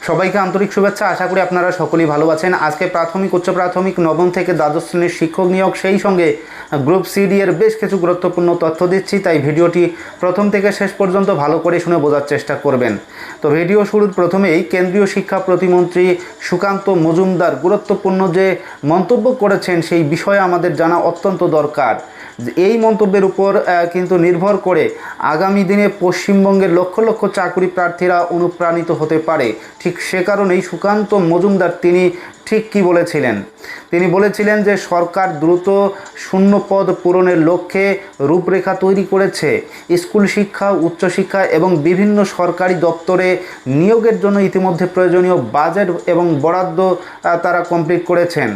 সবাইকে আন্তরিক শুভেচ্ছা। আশা করি আপনারা সকলেই ভালো আছেন। আজকে প্রাথমিক, উচ্চ প্রাথমিক, নবম থেকে দ্বাদশ শ্রেণীর শিক্ষক নিয়োগ, সেই সঙ্গে গ্রুপ সিডি এর বেশ কিছু গুরুত্বপূর্ণ তথ্য দিচ্ছি, তাই ভিডিওটি প্রথম থেকে শেষ পর্যন্ত ভালো করে শুনে বোঝার চেষ্টা করবেন। তো ভিডিও শুরুর প্রথমেই কেন্দ্রীয় শিক্ষা প্রতিমন্ত্রী সুকান্ত মজুমদার গুরুত্বপূর্ণ যে মন্তব্য করেছেন সেই বিষয়ে আমাদের জানা অত্যন্ত দরকার। এই মন্তব্যের উপর কিন্তু নির্ভর করে আগামী দিনে পশ্চিমবঙ্গের লক্ষ লক্ষ চাকরি প্রার্থীরা অনুপ্রাণিত হতে পারে। ঠিক সে কারণেই সুকান্ত মজুমদার তিনি ঠিক কী বলেছিলেন, তিনি বলেছিলেন যে সরকার দ্রুত শূন্য পদ পূরণের লক্ষ্যে রূপরেখা তৈরি করেছে। স্কুল শিক্ষা, উচ্চশিক্ষা এবং বিভিন্ন সরকারি দপ্তরে নিয়োগের জন্য ইতিমধ্যে প্রয়োজনীয় বাজেট এবং বরাদ্দ তারা কমপ্লিট করেছেন।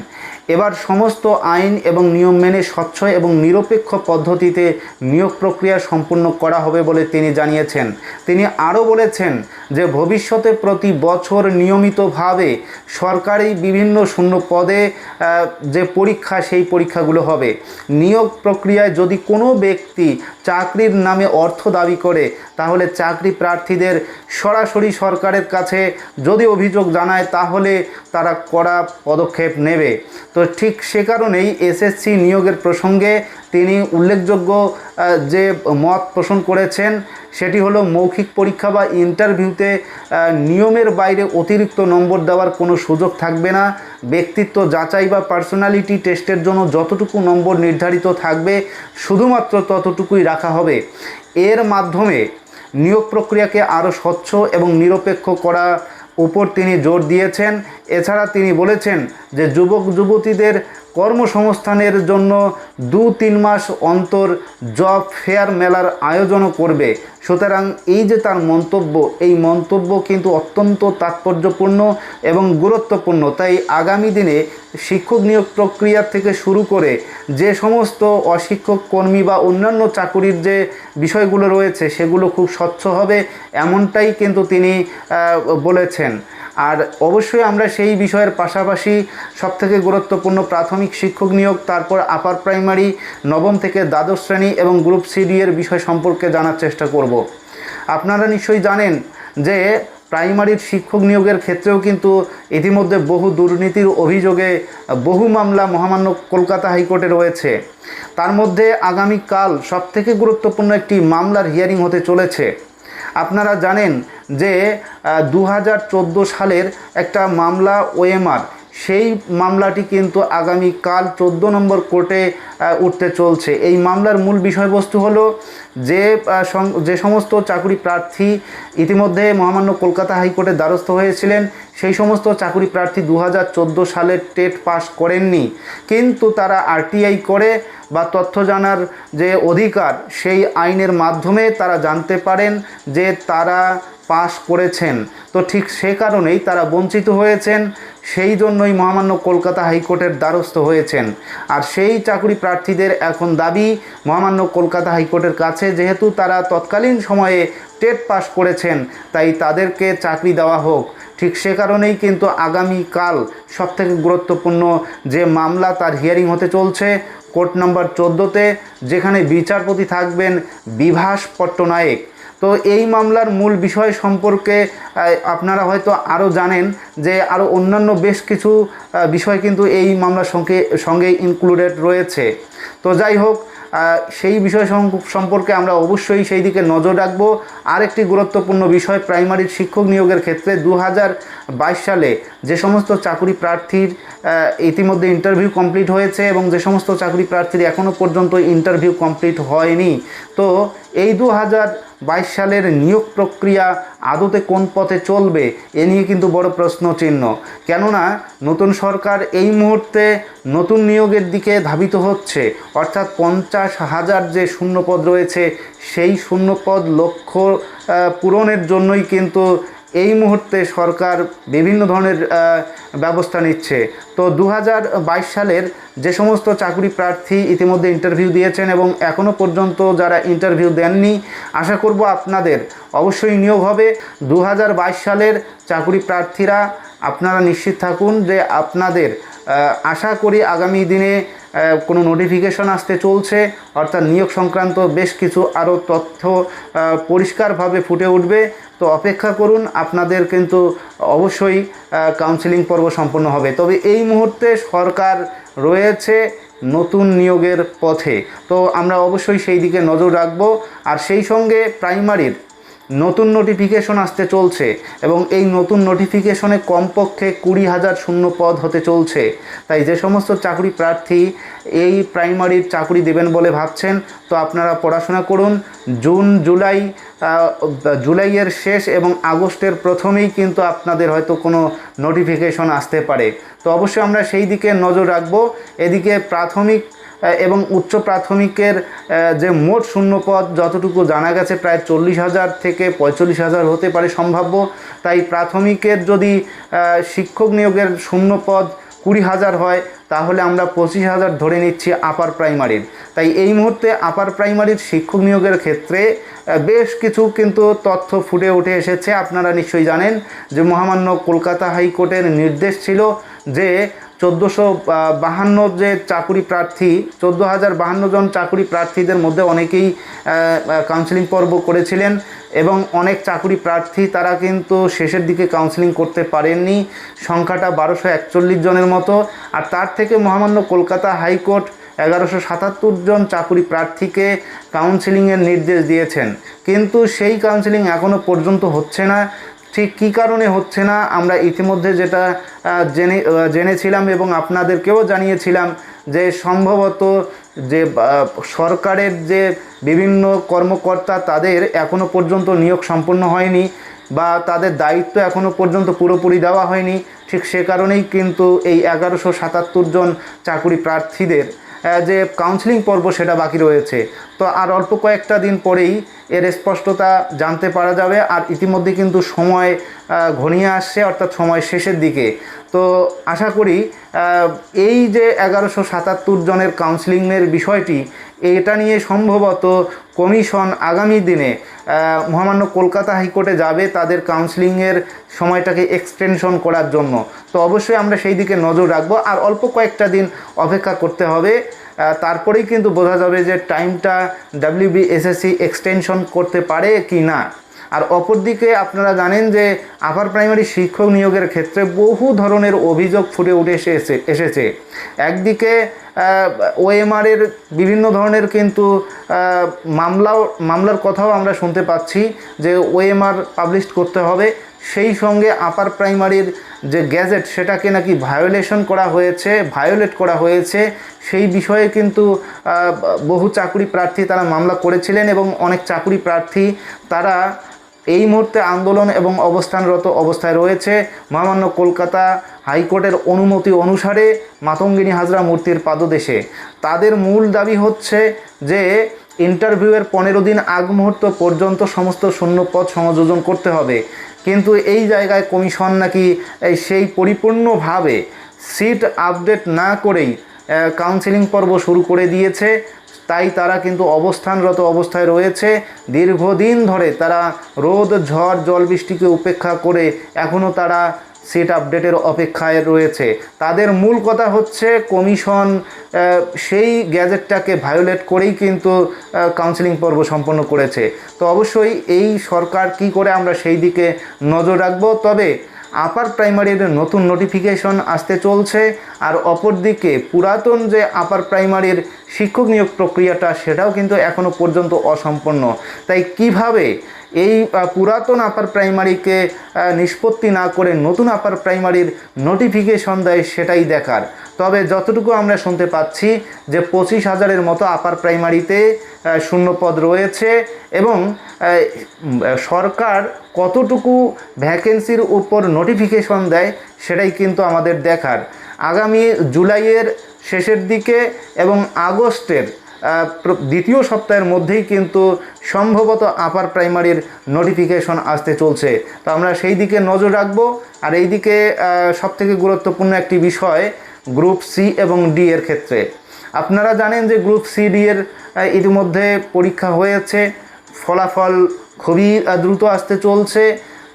এবার সমস্ত আইন এবং নিয়ম মেনে স্বচ্ছ এবং নিরপেক্ষ পদ্ধতিতে নিয়োগ প্রক্রিয়া সম্পূর্ণ করা হবে বলে তিনি জানিয়েছেন। তিনি আরও বলেছেন যে ভবিষ্যতে প্রতি বছর নিয়মিতভাবে সরকারি বিভিন্ন শূন্য পদে যে পরীক্ষা, সেই পরীক্ষাগুলো হবে। নিয়োগ প্রক্রিয়ায় যদি কোনো ব্যক্তি চাকরির নামে অর্থ দাবি করে, তাহলে চাকরি প্রার্থীদের সরাসরি সরকারের কাছে যদি অভিযোগ জানায়, তাহলে তারা কড়া পদক্ষেপ নেবে। তো ঠিক সে কারণেই এসএসসি নিয়োগের প্রসঙ্গে তিনি উল্লেখযোগ্য যে মত পোষণ করেছেন সেটি হলো মৌখিক পরীক্ষা বা ইন্টারভিউতে নিয়মের বাইরে অতিরিক্ত নম্বর দেওয়ার কোনো সুযোগ থাকবে না। ব্যক্তিত্ব যাচাই বা পার্সোনালিটি টেস্টের জন্য যতটুকু নম্বর নির্ধারিত থাকবে শুধুমাত্র ততটুকুই রাখা হবে। এর মাধ্যমে নিয়োগ প্রক্রিয়াকে আরও স্বচ্ছ এবং নিরপেক্ষ করা উপর তিনি জোর দিয়েছেন। এছাড়া তিনি বলেছেন যে যুবক যুবতীদের কর্মসংস্থানের জন্য 2-3 মাস অন্তর জব ফেয়ার মেলার আয়োজনও করবে। সুতরাং এই যে তার মন্তব্য, এই মন্তব্য কিন্তু অত্যন্ত তাৎপর্যপূর্ণ এবং গুরুত্বপূর্ণ। তাই আগামী দিনে শিক্ষক নিয়োগ প্রক্রিয়া থেকে শুরু করে যে সমস্ত অশিক্ষক কর্মী বা অন্যান্য চাকুরির যে বিষয়গুলো রয়েছে সেগুলো খুব স্বচ্ছ হবে, এমনটাই কিন্তু তিনি বলেছেন। আর অবশ্যই আমরা সেই বিষয়ের পাশাপাশি সবথেকে গুরুত্বপূর্ণ প্রাথমিক শিক্ষক নিয়োগ, তারপর আপার প্রাইমারি, নবম থেকে দ্বাদশ শ্রেণী এবং গ্রুপ সিডি এর বিষয় সম্পর্কে জানার চেষ্টা করব। আপনারা নিশ্চয়ই জানেন যে প্রাইমারির শিক্ষক নিয়োগের ক্ষেত্রেও কিন্তু ইতিমধ্যে বহু দুর্নীতির অভিযোগে বহু মামলা মহামান্য কলকাতা হাইকোর্টে রয়েছে। তার মধ্যে আগামীকাল সবথেকে গুরুত্বপূর্ণ একটি মামলার হিয়ারিং হতে চলেছে। আপনারা জানেন যে 2014 সালের একটা মামলা ওএমআর, সেই মামলাটি কিন্তু আগামীকাল 14 নম্বর কোর্টে উঠতে চলছে। এই মামলার মূল বিষয়বস্তু হলো যে সমস্ত চাকরি প্রার্থী ইতিমধ্যে মহামান্য কলকাতা হাইকোর্টের দ্বারস্থ হয়েছিলেন, সেই সমস্ত চাকরি প্রার্থী 2014 সালের টেট পাস করেননি, কিন্তু তারা আরটিআই করে বা তথ্য জানার যে অধিকার, সেই আইনের মাধ্যমে তারা জানতে পারেন যে তারা পাস করেছেন। তো ঠিক সে কারণেই তারা বঞ্চিত হয়েছেন, সেই জন্যই মহামান্য কলকাতা হাইকোর্টের দ্বারস্থ হয়েছেন। আর সেই চাকরি প্রার্থীদের এখন দাবি মহামান্য কলকাতা হাইকোর্টের কাছে, যেহেতু তারা তৎকালীন সময়ে টেট পাস করেছেন, তাই তাদেরকে চাকরি দেওয়া হোক। ঠিক সে কারণেই কিন্তু আগামীকাল সবথেকে গুরুত্বপূর্ণ যে মামলা, তার হিয়ারিং হতে চলছে কোর্ট নম্বর 14-তে, যেখানে বিচারপতি থাকবেন বিভাস পট্টনায়েক। তো এই মামলার মূল বিষয় সম্পর্কে আপনারা হয়তো আরও জানেন যে আরও অন্যান্য বেশ কিছু বিষয় কিন্তু এই মামলার সঙ্গে ইনক্লুডেড রয়েছে। তো যাই হোক, সেই বিষয় সম্পর্কে আমরা অবশ্যই সেই দিকে নজর রাখবো। আরেকটি গুরুত্বপূর্ণ বিষয়, প্রাইমারির শিক্ষক নিয়োগের ক্ষেত্রে 2022 সালে যে সমস্ত চাকরি প্রার্থীর ইতিমধ্যে ইন্টারভিউ কমপ্লিট হয়েছে এবং যে সমস্ত চাকরি প্রার্থীর এখনও পর্যন্ত ইন্টারভিউ কমপ্লিট হয়নি, তো এই 2022 সালের নিয়োগ প্রক্রিয়া আদতে কোন পথে চলবে, এ নিয়ে কিন্তু বড় প্রশ্ন চিহ্ন। কেননা নতুন সরকার এই মুহূর্তে নতুন নিয়োগের দিকে ধাবিত হচ্ছে, অর্থাৎ 50,000 যে শূন্যপদ রয়েছে, সেই শূন্যপদ লক্ষ্য পূরণের জন্যই কিন্তু এই মুহূর্তে সরকার বিভিন্ন ধরনের ব্যবস্থা নিচ্ছে। তো 2022 সালের যে সমস্ত চাকরি প্রার্থী ইতিমধ্যে ইন্টারভিউ দিয়েছেন এবং এখনও পর্যন্ত যারা ইন্টারভিউ দেননি, আশা করব আপনাদের অবশ্যই নিয়োগ হবে। 2022 সালের চাকরি প্রার্থীরা আপনারা নিশ্চিত থাকুন যে আপনাদের আশা করি আগামী দিনে কোনো নোটিফিকেশন আসতে চলছে, অর্থাৎ নিয়োগ সংক্রান্ত বেশ কিছু আরও তথ্য পরিষ্কারভাবে ফুটে উঠবে। তো অপেক্ষা করুন, আপনাদের কিন্তু অবশ্যই কাউন্সেলিং পর্ব সম্পন্ন হবে। তবে এই মুহূর্তে সরকার রয়েছে নতুন নিয়োগের পথে, তো আমরা অবশ্যই সেই দিকে নজর রাখব। আর সেই সঙ্গে প্রাইমারির নতুন নোটিফিকেশন আসতে চলছে এবং এই নতুন নোটিফিকেশনে কমপক্ষে 20,000 শূন্য পদ হতে চলছে। তাই যে সমস্ত চাকরি প্রার্থী এই প্রাইমারির চাকরি দেবেন বলে ভাবছেন, তো আপনারা পড়াশোনা করুন। জুলাইয়ের শেষ এবং আগস্টের প্রথমেই কিন্তু আপনাদের হয়তো কোনো নোটিফিকেশন আসতে পারে। তো অবশ্যই আমরা সেই দিকে নজর রাখব। এদিকে প্রাথমিক এবং উচ্চ প্রাথমিকের যে মোট শূন্যপদ যতটুকু জানা গেছে প্রায় 40,000 থেকে 45,000 হতে পারে সম্ভাব্য। তাই প্রাথমিকের যদি শিক্ষক নিয়োগের শূন্যপদ 20,000 হয়, তাহলে আমরা 25,000 ধরে নিচ্ছি আপার প্রাইমারির। তাই এই মুহূর্তে আপার প্রাইমারির শিক্ষক নিয়োগের ক্ষেত্রে বেশ কিছু কিন্তু তথ্য ফুটে উঠে এসেছে। আপনারা নিশ্চয়ই জানেন যে মহামান্য কলকাতা হাইকোর্টের নির্দেশ ছিল যে 1452 যে চাকুরি প্রার্থী, 14,052 জন চাকুরি প্রার্থীদের মধ্যে অনেকেই কাউন্সেলিং পর্ব করেছিলেন এবং অনেক চাকুরি প্রার্থী তারা কিন্তু শেষের দিকে কাউন্সেলিং করতে পারেননি। সংখ্যাটা 1241 জনের মতো। আর তার থেকে মহামান্য কলকাতা হাইকোর্ট 1177 জন চাকুরি প্রার্থীকে কাউন্সেলিংয়ের নির্দেশ দিয়েছেন, কিন্তু সেই কাউন্সেলিং এখনও পর্যন্ত হচ্ছে না। ঠিক কী কারণে হচ্ছে না আমরা ইতিমধ্যে যেটা জেনেছিলাম এবং আপনাদেরকেও জানিয়েছিলাম যে সম্ভবত যে সরকারের যে বিভিন্ন কর্মকর্তা তাদের এখনও পর্যন্ত নিয়োগ সম্পন্ন হয়নি বা তাদের দায়িত্ব এখনও পর্যন্ত পুরোপুরি দেওয়া হয়নি। ঠিক সে কারণেই কিন্তু এই 1177 জন চাকুরি প্রার্থীদের যে কাউন্সেলিং পর্ব সেটা বাকি রয়েছে। তো আর অল্প কয়েকটা দিন পরেই এর স্পষ্টতা জানতে পারা যাবে। আর ইতিমধ্যে কিন্তু সময় ঘনিয়ে আসছে, অর্থাৎ সময় শেষের দিকে। তো আশা করি এই যে 1177 জনের কাউন্সেলিংয়ের বিষয়টি, এটা নিয়ে সম্ভবত কমিশন আগামী দিনে মহামান্য কলকাতা হাইকোর্টে যাবে তাদের কাউন্সেলিংয়ের সময়টাকে এক্সটেনশন করার জন্য। তো অবশ্যই আমরা সেই দিকে নজর রাখবো। আর অল্প কয়েকটা দিন অপেক্ষা করতে হবে, তারপরেই কিন্তু বোঝা যাবে যে টাইমটা WBSSC এক্সটেনশন করতে পারে কি না। আর অপরদিকে আপনারা জানেন যে আপার প্রাইমারি শিক্ষক নিয়োগের ক্ষেত্রে বহু ধরনের অভিযোগ ফুটে উঠে এসেছে। একদিকে OMR-এর বিভিন্ন ধরনের কিন্তু মামলার কথাও আমরা শুনতে পাচ্ছি যে OMR পাবলিশ করতে হবে। সেই সঙ্গে আপার প্রাইমারির যে গ্যাজেট সেটাকে নাকি ভায়োলেট করা হয়েছে সেই বিষয়ে কিন্তু বহু চাকরি প্রার্থী তারা মামলা করেছিলেন এবং অনেক চাকরি প্রার্থী তারা এই মুহূর্তে আন্দোলন এবং অবস্থানরত অবস্থায় রয়েছে। মহামান্য কলকাতা হাইকোর্টের অনুমতি অনুসারে মাতঙ্গিনী হাজরা মূর্তির পাদদেশে তাদের মূল দাবি হচ্ছে যে ইন্টারভিউয়ের 15 দিন আগ মুহূর্ত পর্যন্ত সমস্ত শূন্যপদ সংযোজন করতে হবে। কিন্তু এই জায়গায় কমিশন নাকি সেই পরিপূর্ণভাবে সিট আপডেট না করেই কাউন্সেলিং পর্ব শুরু করে দিয়েছে। তাই তারা কিন্তু অবস্থানরত অবস্থায় রয়েছে। দীর্ঘদিন ধরে তারা রোদ ঝড় জল বৃষ্টিকে উপেক্ষা করে এখনও তারা সিট আপডেটের অপেক্ষায় রয়েছে। তাদের মূল কথা হচ্ছে কমিশন সেই গ্যাজেটটাকে ভায়োলেট করেই কিন্তু কাউন্সেলিং পর্ব সম্পন্ন করেছে। তো অবশ্যই এই সরকার কি করে আমরা সেই দিকে নজর রাখব। তবে আপার প্রাইমারির নতুন নোটিফিকেশন আসতে চলছে, আর অপরদিকে পুরাতন যে আপার প্রাইমারির শিক্ষক নিয়োগ প্রক্রিয়াটা সেটাও কিন্তু এখনও পর্যন্ত অসম্পন্ন। তাই কিভাবে এই পুরাতন আপার প্রাইমারিকে নিষ্পত্তি না করে নতুন আপার প্রাইমারির নোটিফিকেশন দেয় সেটাই দেখার। তবে যতটুকু আমরা শুনতে পাচ্ছি যে 25,000-এর মতো আপার প্রাইমারিতে শূন্যপদ রয়েছে এবং সরকার কতটুকু ভ্যাকেন্সির উপর নোটিফিকেশন দেয় সেটাই কিন্তু আমাদের দেখার। আগামী জুলাইয়ের শেষের দিকে এবং আগস্টের দ্বিতীয় সপ্তাহের মধ্যেই কিন্তু সম্ভবত আপার প্রাইমারির নোটিফিকেশন আসতে চলছে। তো আমরা সেই দিকে নজর রাখব। আর এই দিকে সবথেকে গুরুত্বপূর্ণ একটি বিষয় গ্রুপ সি এবং ডি এর ক্ষেত্রে আপনারা জানেন যে গ্রুপ সি ডি এর ইতিমধ্যে পরীক্ষা হয়েছে, ফলাফল খুবই দ্রুত আসতে চলছে।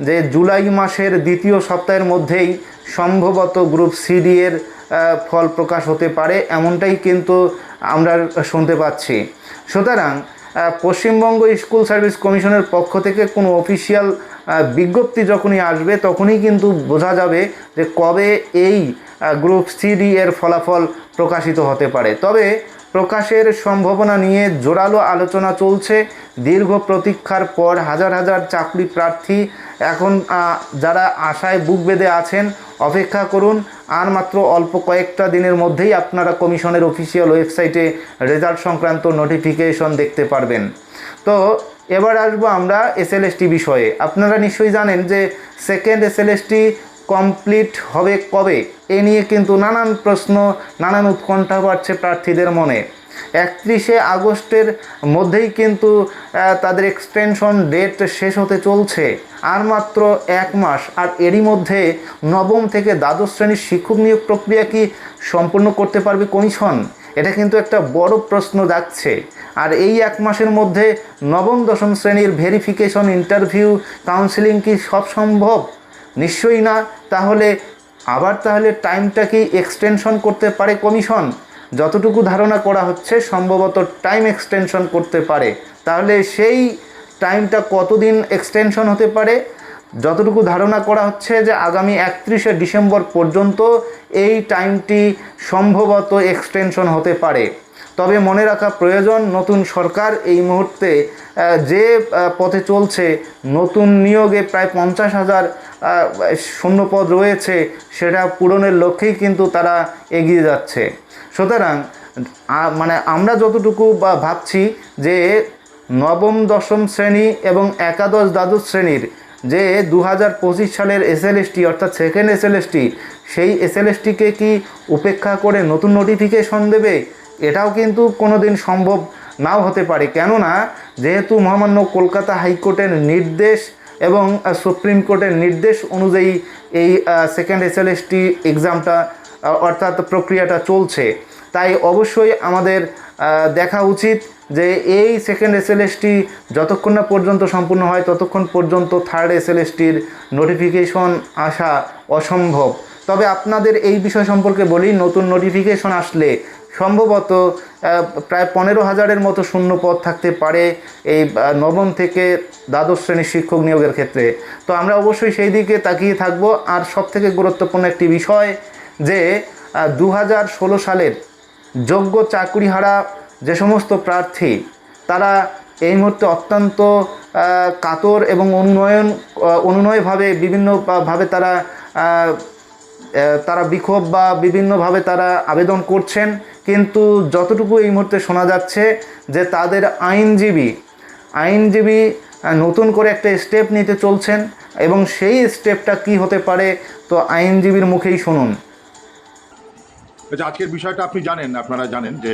যে জুলাই মাসের দ্বিতীয় সপ্তাহের মধ্যেই সম্ভবত গ্রুপ সি ডি এর ফল প্রকাশ হতে পারে, এমনটাই কিন্তু আমরা শুনতে পাচ্ছি। সুতরাং পশ্চিমবঙ্গ স্কুল সার্ভিস কমিশনের পক্ষ থেকে কোনো অফিসিয়াল বিজ্ঞপ্তি যখনই আসবে তখনই কিন্তু বোঝা যাবে যে কবে এই গ্রুপ সিডি এর ফলাফল প্রকাশিত হতে পারে। তবে প্রকাশের সম্ভাবনা নিয়ে জোরালো আলোচনা চলছে। দীর্ঘ প্রতীক্ষার পর হাজার হাজার চাকরি প্রার্থী এখন যারা আশায় বুক বেঁধে আছেন, অপেক্ষা করুন। আর মাত্র অল্প কয়েকটা দিনের মধ্যেই আপনারা কমিশনের অফিসিয়াল ওয়েবসাইটে রেজাল্ট সংক্রান্ত নোটিফিকেশন দেখতে পারবেন। তো এবার আসবো আমরা এসএলএসটি বিষয়ে। আপনারা নিশ্চয়ই জানেন যে সেকেন্ড এসএলএসটি কমপ্লিট হবে কবে, এ নিয়ে কিন্তু নানান প্রশ্ন, নানান উৎকণ্ঠা বাড়ছে প্রার্থীদের মনে। 31শে আগস্টের মধ্যেই কিন্তু তাদের এক্সটেনশন ডেট শেষ হতে চলছে, আর মাত্র 1 মাস। আর এরই মধ্যে নবম থেকে দ্বাদশ শ্রেণীর শিক্ষক নিয়োগ প্রক্রিয়া কি সম্পূর্ণ করতে পারবে কমিশন? এটা কিন্তু একটা বড় প্রশ্ন যাচ্ছে। আর এই 1 মাসের মধ্যে নবম দশম শ্রেণীর ভেরিফিকেশন, ইন্টারভিউ, কাউন্সিলিং কি সব সম্ভব? নিশ্চয়ই না। তাহলে টাইমটা কি এক্সটেনশন করতে পারে কমিশন? যতটুকু ধারণা করা হচ্ছে সম্ভবত টাইম এক্সটেনশন করতে পারে। তাহলে সেই টাইমটা কতদিন এক্সটেনশন হতে পারে? যতটুকু ধারণা করা হচ্ছে যে আগামী 31শে ডিসেম্বর পর্যন্ত এই টাইমটি সম্ভবত এক্সটেনশন হতে পারে। তবে মনে রাখা প্রয়োজন, নতুন সরকার এই মুহূর্তে যে পথে চলছে, নতুন নিয়োগে প্রায় 50,000 শূন্যপদ রয়েছে, সেটা পূরণের লক্ষ্যেই কিন্তু তারা এগিয়ে যাচ্ছে। সুতরাং আমরা যতটুকু ভাবছি যে নবম দশম শ্রেণী এবং একাদশ দ্বাদশ শ্রেণীর যে 2025 সালের এসএলএসটি অর্থাৎ সেকেন্ড এসএলএসটি, সেই এসএলএসটিকে কি উপেক্ষা করে নতুন নোটিফিকেশন দেবে? এটাও কিন্তু কোনো দিন সম্ভব নাও হতে পারে। কেননা যেহেতু মহামান্য কলকাতা হাইকোর্টের নির্দেশ এবং সুপ্রিম কোর্টের নির্দেশ অনুযায়ী এই সেকেন্ড এসএলএসটি এক্সামটা অর্থাৎ প্রক্রিয়াটা চলছে, তাই অবশ্যই আমাদের দেখা উচিত যে এই সেকেন্ড এসএলএসটি যতক্ষণ না পর্যন্ত সম্পূর্ণ হয় ততক্ষণ পর্যন্ত থার্ড এসএলএসটির নোটিফিকেশন আসা অসম্ভব। তবে আপনাদের এই বিষয় সম্পর্কে বলি, নতুন নোটিফিকেশন আসলে সম্ভবত প্রায় 15,000-এর মতো শূন্য পদ থাকতে পারে এই নবম থেকে দ্বাদশ শ্রেণীর শিক্ষক নিয়োগের ক্ষেত্রে। তো আমরা অবশ্যই সেই দিকে তাকিয়ে থাকব। আর সবথেকে গুরুত্বপূর্ণ একটি বিষয় যে 2016 সালের যোগ্য চাকুরিহারা যে সমস্ত প্রার্থী, তারা এই মুহূর্তে অত্যন্ত কাতর এবং অনুনয়ভাবে বিভিন্নভাবে তারা বিক্ষোভ বা বিভিন্নভাবে তারা আবেদন করছেন। কিন্তু যতটুকু এই মুহূর্তে শোনা যাচ্ছে যে তাদের আইনজীবী নতুন করে একটা স্টেপ নিতে চলছেন, এবং সেই স্টেপটা কি হতে পারে তো আইনজীবীর মুখেই শুনুন। আজকের বিষয়টা আপনারা জানেন যে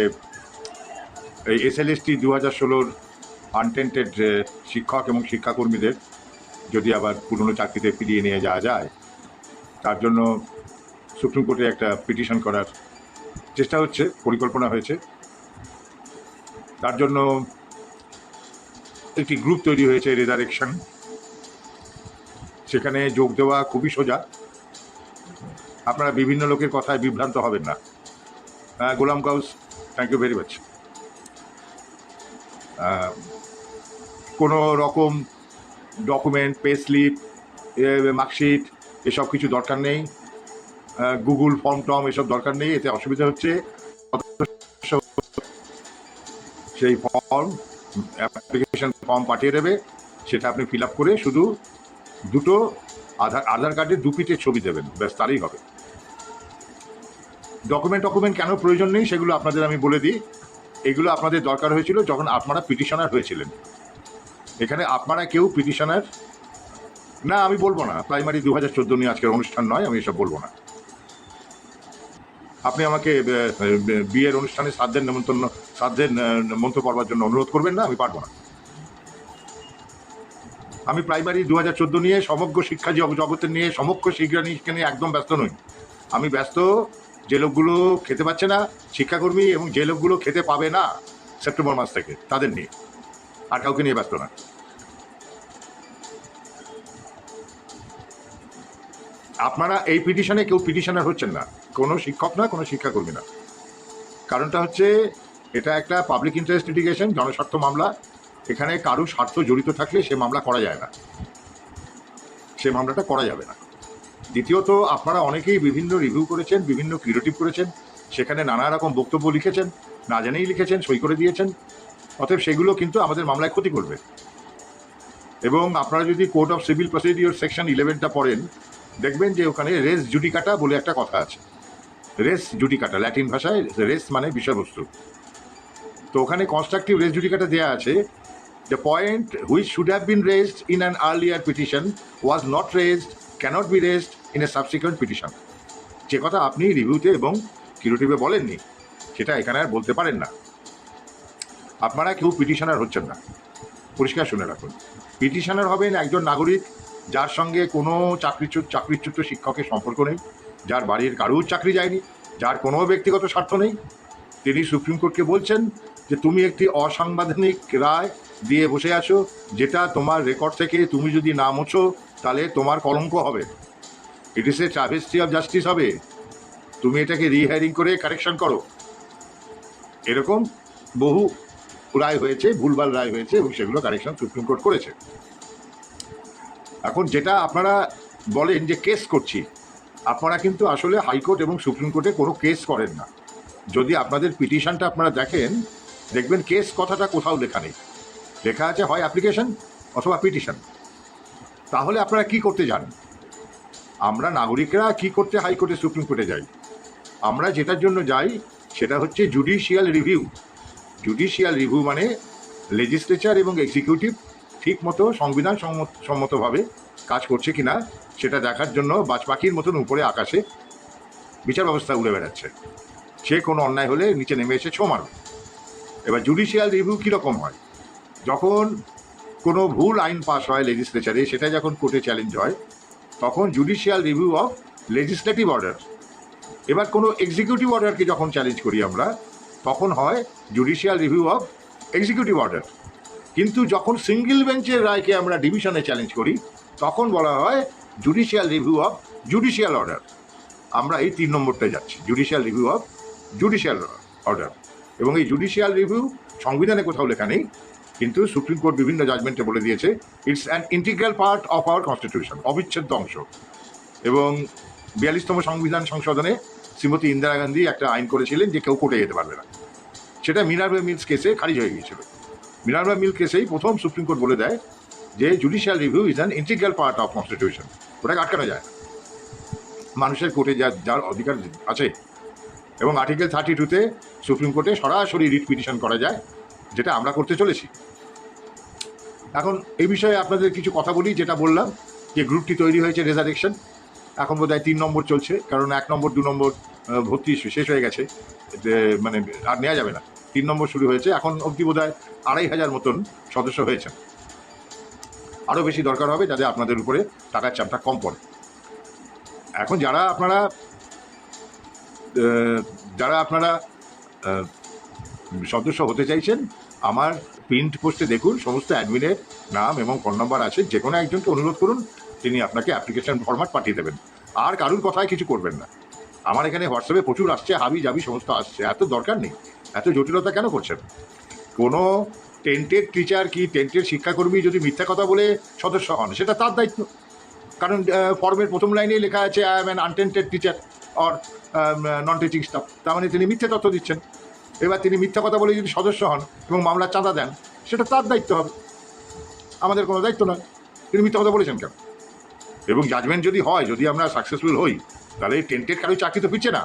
এই এসএলএসটি 2016 আনটেন্টেড শিক্ষক এবং শিক্ষাকর্মীদের যদি আবার পুরনো চাকরিতে ফিরিয়ে নিয়ে যাওয়া যায়, তার জন্য সুপ্রিম কোর্টে একটা পিটিশন করার চেষ্টা হচ্ছে, পরিকল্পনা হয়েছে। তার জন্য একটি গ্রুপ তৈরি হয়েছে, রেজারেকশন। সেখানে যোগ দেওয়া খুবই সোজা। আপনারা বিভিন্ন লোকের কথায় বিভ্রান্ত হবেন না। Golam Gaus, thank you very much. কোনো রকম ডকুমেন্ট, পে স্লিপ, মার্কশিট এসব কিছু দরকার নেই। গুগল ফর্ম টর্ম এসব দরকার নেই। এতে অসুবিধা হচ্ছে সেই ফর্ম, অ্যাপ্লিকেশন ফর্ম পাঠিয়ে দেবে, সেটা আপনি ফিল আপ করে শুধু দুটো আধার কার্ডের 2 পিটের ছবি দেবেন, ব্যাস, তারই হবে। ডকুমেন্ট কেন প্রয়োজন নেই সেগুলো আপনাদের আমি বলে দিই। এগুলো আপনাদের দরকার হয়েছিল যখন আপনারা পিটিশনার হয়েছিলেন। এখানে আপনারা কেউ পিটিশনার না, আমি বলবো না। প্রাইমারি 2014 নিয়ে আজকের অনুষ্ঠান নয়, আমি এসব বলবো না। আপনি আমাকে বিয়ের অনুষ্ঠানে শ্রাদ্ধের মন্ত্র পড়বার জন্য অনুরোধ করবেন না, আমি পারবো না। আমি প্রাইমারি 2014 নিয়ে, সমগ্র শিক্ষা জগতের নিয়ে, সমগ্র শিক্ষা নিয়ে একদম ব্যস্ত নই। আমি ব্যস্ত যে লোকগুলো খেতে পাচ্ছে না, শিক্ষাকর্মী, এবং যে লোকগুলো খেতে পাবে না সেপ্টেম্বর মাস থেকে, তাদের নিয়ে, আর কাউকে নিয়ে ব্যস্ত না। আপনারা এই পিটিশনে কেউ পিটিশনার হচ্ছেন না, কোনো শিক্ষক না, কোনো শিক্ষাকর্মী না। কারণটা হচ্ছে এটা একটা পাবলিক ইন্টারেস্ট লিটিগেশন, জনস্বার্থ মামলা। এখানে কারো স্বার্থ জড়িত থাকলে সে মামলা করা যায় না। সে মামলাটা করা যাবে না। দ্বিতীয়ত, আপনারা অনেকেই বিভিন্ন রিভিউ করেছেন, বিভিন্ন ক্রিয়েটিভ করেছেন, সেখানে নানা রকম বক্তব্য লিখেছেন, না জেনেই লিখেছেন, সই করে দিয়েছেন। অতএব সেগুলো কিন্তু আমাদের মামলায় ক্ষতি করবে। এবং আপনারা যদি code of civil procedure section 11টা পড়েন, দেখবেন যে ওখানে রেস জুডিকাটা বলে একটা কথা আছে। রেস জুডিকাটা, ল্যাটিন ভাষায় রেস মানে বিষয়বস্তু। তো ওখানে কনস্ট্রাকটিভ রেস জুডিকাটা দেওয়া আছে, the point which should have been raised in an earlier petition was not raised, cannot be raised in a subsequent petition. যে কথা আপনি রিভিউতে এবং কিউরেটিভে বলেননি, সেটা এখানে আর বলতে পারেন না। আপনারা কেউ পিটিশনার হচ্ছেন না, পরিষ্কার শুনে রাখুন। পিটিশনার হবেন একজন নাগরিক যার সঙ্গে কোনো চাকরিচ্যুত শিক্ষকের সম্পর্ক নেই, যার বাড়ির কারুর চাকরি যায়নি, যার কোনো ব্যক্তিগত স্বার্থ নেই। তিনি সুপ্রিম কোর্টকে বলছেন যে তুমি একটি অসাংবিধানিক রায় দিয়ে বসে আছো, যেটা তোমার রেকর্ড থেকে তুমি যদি না মোছো তাহলে তোমার কলঙ্ক হবে। ইট ইস এ ট্রাভেস্টি অফ জাস্টিস হবে, তুমি এটাকে রিহায়ারিং করে কারেকশন করো। এরকম বহু রায় হয়েছে, ভুলভাল রায় হয়েছে, এবং সেগুলো কারেকশন সুপ্রিম কোর্ট করেছে। এখন যেটা আপনারা বলেন যে কেস করছি, আপনারা কিন্তু আসলে হাইকোর্ট এবং সুপ্রিম কোর্টে কোনো কেস করেন না। যদি আপনাদের পিটিশনটা আপনারা দেখেন, দেখবেন কেস কথাটা কোথাও লেখা নেই, লেখা আছে হয় অ্যাপ্লিকেশন অথবা পিটিশন। তাহলে আপনারা কি করতে যান? আমরা নাগরিকরা কি করতে হাইকোর্টে সুপ্রিম কোর্টে যাই? আমরা যেটার জন্য যাই সেটা হচ্ছে জুডিশিয়াল রিভিউ। জুডিশিয়াল রিভিউ মানে লেজিসলেচার এবং এক্সিকিউটিভ ঠিক মতো সংবিধান সম্মতভাবে কাজ করছে কিনা সেটা দেখার জন্য বাজ পাখির মতন উপরে আকাশে বিচার ব্যবস্থা উড়ে বেড়াচ্ছে। সে কোনো অন্যায় হলে নিচে নেমে এসে ছো মারবে। এবার জুডিশিয়াল রিভিউ কীরকম হয়? যখন কোনো ভুল আইন পাস হয় লেজিসলেচারে, সেটা যখন কোর্টে চ্যালেঞ্জ হয়, তখন judicial review of legislative order. এবার কোনো এক্সিকিউটিভ অর্ডারকে যখন চ্যালেঞ্জ করি আমরা, তখন হয় judicial review of executive order. কিন্তু যখন সিঙ্গেল বেঞ্চের রায়কে আমরা ডিভিশনে চ্যালেঞ্জ করি, তখন বলা হয় judicial review of judicial order. আমরা এই 3 নম্বরটায় যাচ্ছি, judicial review of judicial order. এবং এই জুডিশিয়াল রিভিউ সংবিধানে কোথাও লেখা নেই, কিন্তু সুপ্রিম কোর্ট বিভিন্ন জাজমেন্টে বলে দিয়েছে it's an integral part of our constitution, অবিচ্ছেদ্য অংশ। এবং 42তম সংবিধান সংশোধনে শ্রীমতী ইন্দিরা গান্ধী একটা আইন করেছিলেন যে কেউ কোর্টে যেতে পারবে না। সেটা মিনার্ভা মিলস কেসে খারিজ হয়ে গিয়েছিল। মিনার্ভা মিল কেসেই প্রথম সুপ্রিম কোর্ট বলে দেয় যে judicial review is an integral part of constitution, ওটাকে আটকানো যায় না। মানুষের কোর্টে যার অধিকার আছে। এবং আর্টিকেল 32-তে সুপ্রিম কোর্টে সরাসরি রিট পিটিশন করা যায়, যেটা আমরা করতে চলেছি। এখন এই বিষয়ে আপনাদের কিছু কথা বলি। যেটা বললাম যে গ্রুপটি তৈরি হয়েছে রেজারেকশন, এখন বোধহয় 3 নম্বর চলছে, কারণ 1 নম্বর 2 নম্বর ভর্তি শেষ হয়ে গেছে, মানে আর নেওয়া যাবে না। 3 নম্বর শুরু হয়েছে, এখন অবধি বোধহয় 2500 মতন সদস্য হয়েছেন। আরও বেশি দরকার হবে যাতে আপনাদের উপরে টাকার চাপটা কম পড়ে। এখন যারা আপনারা সদস্য হতে চাইছেন, আমার প্রিন্ট পোস্টে দেখুন সমস্ত অ্যাডমিনের নাম এবং ফোন নাম্বার আছে। যে কোনো একজনকে অনুরোধ করুন, তিনি আপনাকে অ্যাপ্লিকেশন ফরম্যাট পাঠিয়ে দেবেন। আর কারুর কথায় কিছু করবেন না। আমার এখানে হোয়াটসঅ্যাপে প্রচুর আসছে, হাবি জাবি সমস্ত আসছে, এত দরকার নেই, এত জটিলতা কেন করছেন? কোনো টেন্টেড টিচার কি টেন্টেড শিক্ষাকর্মী যদি মিথ্যা কথা বলে সদস্য হন, সেটা তার দায়িত্ব। কারণ ফর্মের প্রথম লাইনেই লেখা আছে I am an untainted teacher or non teaching staff, তার মানে তিনি মিথ্যে তথ্য দিচ্ছেন। এবার তিনি মিথ্যা কথা বলে যদি সদস্য হন এবং মামলার চাঁদা দেন, সেটা তার দায়িত্ব হবে, আমাদের কোনো দায়িত্ব নয়। তিনি মিথ্যা কথা বলেছেন কেন? এবং জাজমেন্ট যদি হয়, যদি আমরা সাকসেসফুল হই, তাহলে এই টেন্টেড কারোর চাকরি তো ফিরছে না,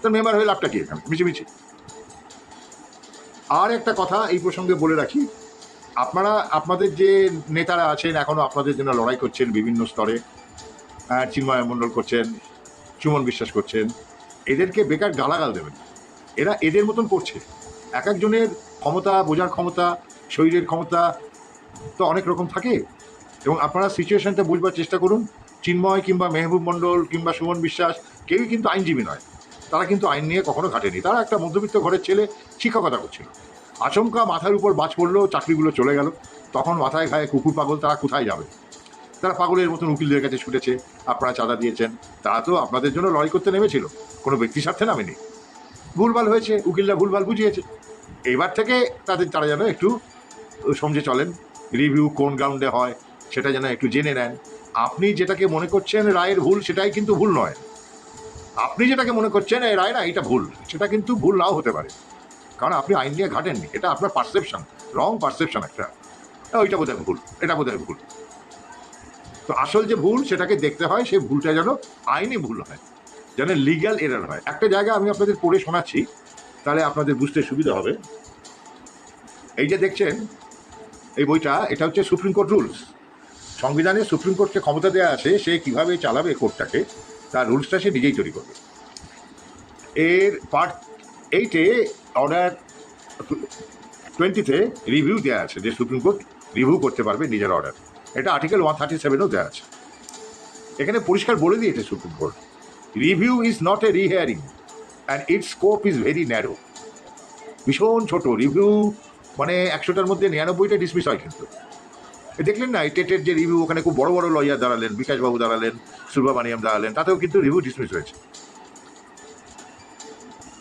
তার মেম্বার হয়ে লাভটা কি এখানে মিছিমিছি? আর একটা কথা এই প্রসঙ্গে বলে রাখি, আপনাদের যে নেতারা আছেন এখনও আপনাদের জন্য লড়াই করছেন বিভিন্ন স্তরে, চিন্ময় মণ্ডল করছেন, সুমন বিশ্বাস করছেন, এদেরকে বেকার গালাগাল দেবেন। এরা এদের মতন করছে। এক একজনের ক্ষমতা, বোঝার ক্ষমতা, শরীরের ক্ষমতা তো অনেক রকম থাকে, এবং আপনারা সিচুয়েশনটা বুঝবার চেষ্টা করুন। চিন্ময় কিংবা মেহবুব মণ্ডল কিংবা সুমন বিশ্বাস কেউই কিন্তু আইনজীবী নয়, তারা কিন্তু আইন নিয়ে কখনো ঘাটেনি। তারা একটা মধ্যবিত্ত ঘরের ছেলে, শিক্ষকতা করছিল। আচমকা মাথার উপর বাজ পড়লো, চাকরিগুলো চলে গেল, তখন মাথায় ঘায়ে কুকুর পাগল, তারা কোথায় যাবে? তারা পাগলের মতন উকিলদের কাছে ছুটেছে, আপনারা চাঁদা দিয়েছেন। তারা তো আপনাদের জন্য লড়াই করতে নেমেছিল, কোনো ব্যক্তি স্বার্থে নামেনি। ভুলভাল হয়েছে, উকিলরা ভুলভাল বুঝিয়েছে। এবার থেকে তারা যেন একটু সমঝে চলেন, রিভিউ কোন গ্রাউন্ডে হয় সেটা যেন একটু জেনে নেন। আপনি যেটাকে মনে করছেন রায়ের ভুল, সেটাই কিন্তু ভুল নয়। আপনি যেটাকে মনে করছেন এই রায় না এটা ভুল, সেটা কিন্তু ভুল নাও হতে পারে, কারণ আপনি আইন নিয়ে ঘাটেননি। এটা আপনার পারসেপশন, রং পারসেপশন একটা, ওইটা বোধহয় ভুল, এটা বোধহয় ভুল। তো আসল যে ভুল সেটাকে দেখতে হয়, সেই ভুলটা যেন আইনি ভুল হয়, যেন লিগ্যাল এরার হয়। একটা জায়গা আমি আপনাদের পড়ে শোনাচ্ছি, তাহলে আপনাদের বুঝতে সুবিধা হবে। এই যে দেখছেন এই বইটা, এটা হচ্ছে সুপ্রিম কোর্ট রুলস। সংবিধানে সুপ্রিম কোর্টকে ক্ষমতা দেওয়া আছে সে কিভাবে চালাবে কোর্টটাকে, তার রুলসটা সে নিজেই তৈরি করবে। এর পার্ট 8-এ অর্ডার 20-তে রিভিউ দেওয়া আছে, যে সুপ্রিম কোর্ট রিভিউ করতে পারবে নিজের অর্ডার। এটা আর্টিকেল 137-এও দেওয়া আছে। এখানে পরিষ্কার বলে দিয়েছে supreme court, review is not a rehearing and its scope is very narrow. ভীষণ ছোট রিভিউ, মানে 100টার মধ্যে 99টা ডিসমিস হয়। কিন্তু দেখলেন না, এই টেটের যে রিভিউ, ওখানে খুব বড় বড় লয়ার দাঁড়ালেন, বিকাশবাবু দাঁড়ালেন, সুব্রমণিয়াম দাঁড়ালেন, তাতেও কিন্তু রিভিউ ডিসমিস হয়েছে।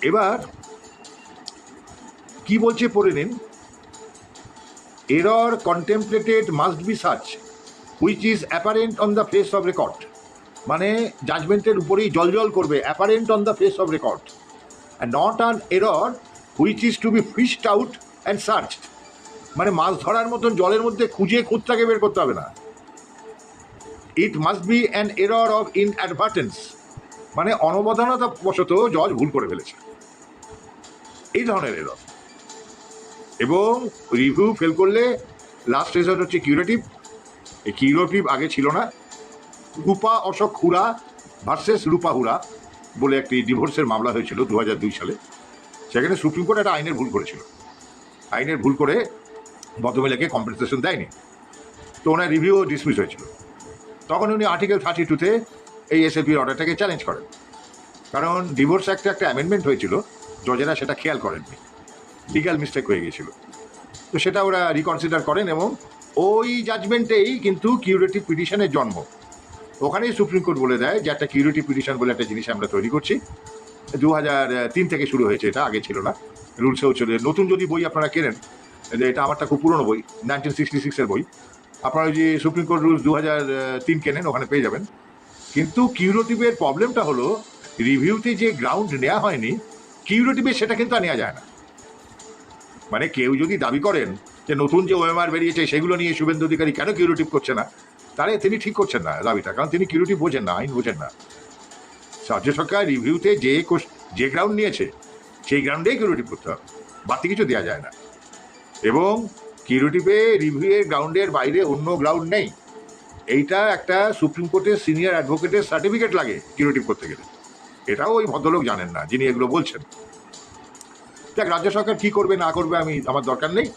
এবার কি বলছে পড়ে নিন। Error contemplated must be such which is apparent on the face of record, মানে জাজমেন্টের উপরেই জল করবে, apparent on the face of record, and not an error which is to be fished out and searched, মানে মাছ ধরার মতন জলের মধ্যে খুঁজে খুঁজটাকে বের করতে হবে না। It must be an error of inadvertence, মানে অনবধানতা বশত জজ ভুল করে ফেলেছে, এই ধরনের এরর। এবং রিভিউ ফেল করলে লাস্ট রেজাল্ট হচ্ছে কিউরেটিভ। এই কিউরেটিভ আগে ছিল না। রূপা অশোক হুরা ভার্সেস রূপা হুরা বলে একটি ডিভোর্সের মামলা হয়েছিল 2002 সালে। সেখানে সুপ্রিম কোর্ট একটা আইনের ভুল করেছিল, আইনের ভুল করে ভদ্রমহিলাকে কম্পেনসেশন দেয়নি, তো ওনার রিভিউ ডিসমিস হয়েছিল। তখন উনি আর্টিকেল 32-তে এই এসএলপির অর্ডারটাকে চ্যালেঞ্জ করেন, কারণ ডিভোর্স অ্যাক্টে একটা অ্যামেন্ডমেন্ট হয়েছিল, জজেরা সেটা খেয়াল করেননি, লিগ্যাল মিস্টেক হয়ে গিয়েছিল। তো সেটা ওরা রিকনসিডার করেন এবং ওই জাজমেন্টেই কিন্তু কিউরেটিভ পিটিশনের জন্ম। ওখানেই সুপ্রিম কোর্ট বলে দেয় যে একটা কিউরেটিভ পিটিশন বলে একটা জিনিস আমরা তৈরি করছি। 2003 থেকে শুরু হয়েছে, এটা আগে ছিল না, রুলসেও ছিল। নতুন যদি বই আপনারা কেনেন, এটা আমারটা খুব পুরনো বই, 1966-এর বই, আপনারা যে সুপ্রিম কোর্ট রুলস 2003 কেনেন ওখানে পেয়ে যাবেন। কিন্তু কিউরেটিভের প্রবলেমটা হলো, রিভিউতে যে গ্রাউন্ড নেওয়া হয়নি কিউরেটিভে, সেটা কিন্তু আর নেওয়া যায় না। মানে কেউ যদি দাবি করেন যে নতুন যে ওএমআর বেরিয়েছে সেগুলো নিয়ে শুভেন্দু অধিকারী কেন কিউরেটিভ করছে না, তাহলে তিনি ঠিক করছেন না দাবিটা, কারণ তিনি কিউরেটিভ বোঝেন না, আইন বোঝেন না। রাজ্য সরকার রিভিউতে যে গ্রাউন্ড নিয়েছে সেই গ্রাউন্ডেই কিউরেটিভ করতে হবে, বাড়তি কিছু দেওয়া যায় না। এবং কিউরেটিভে রিভিউয়ের গ্রাউন্ডের বাইরে অন্য গ্রাউন্ড নেই। এইটা একটা সুপ্রিম কোর্টের সিনিয়র অ্যাডভোকেটের সার্টিফিকেট লাগে কিউরেটিভ করতে গেলে, এটাও ওই ভদ্রলোক জানেন না যিনি এগুলো বলছেন। দেখ, রাজ্য সরকার কী করবে না করবে আমার দরকার নেই,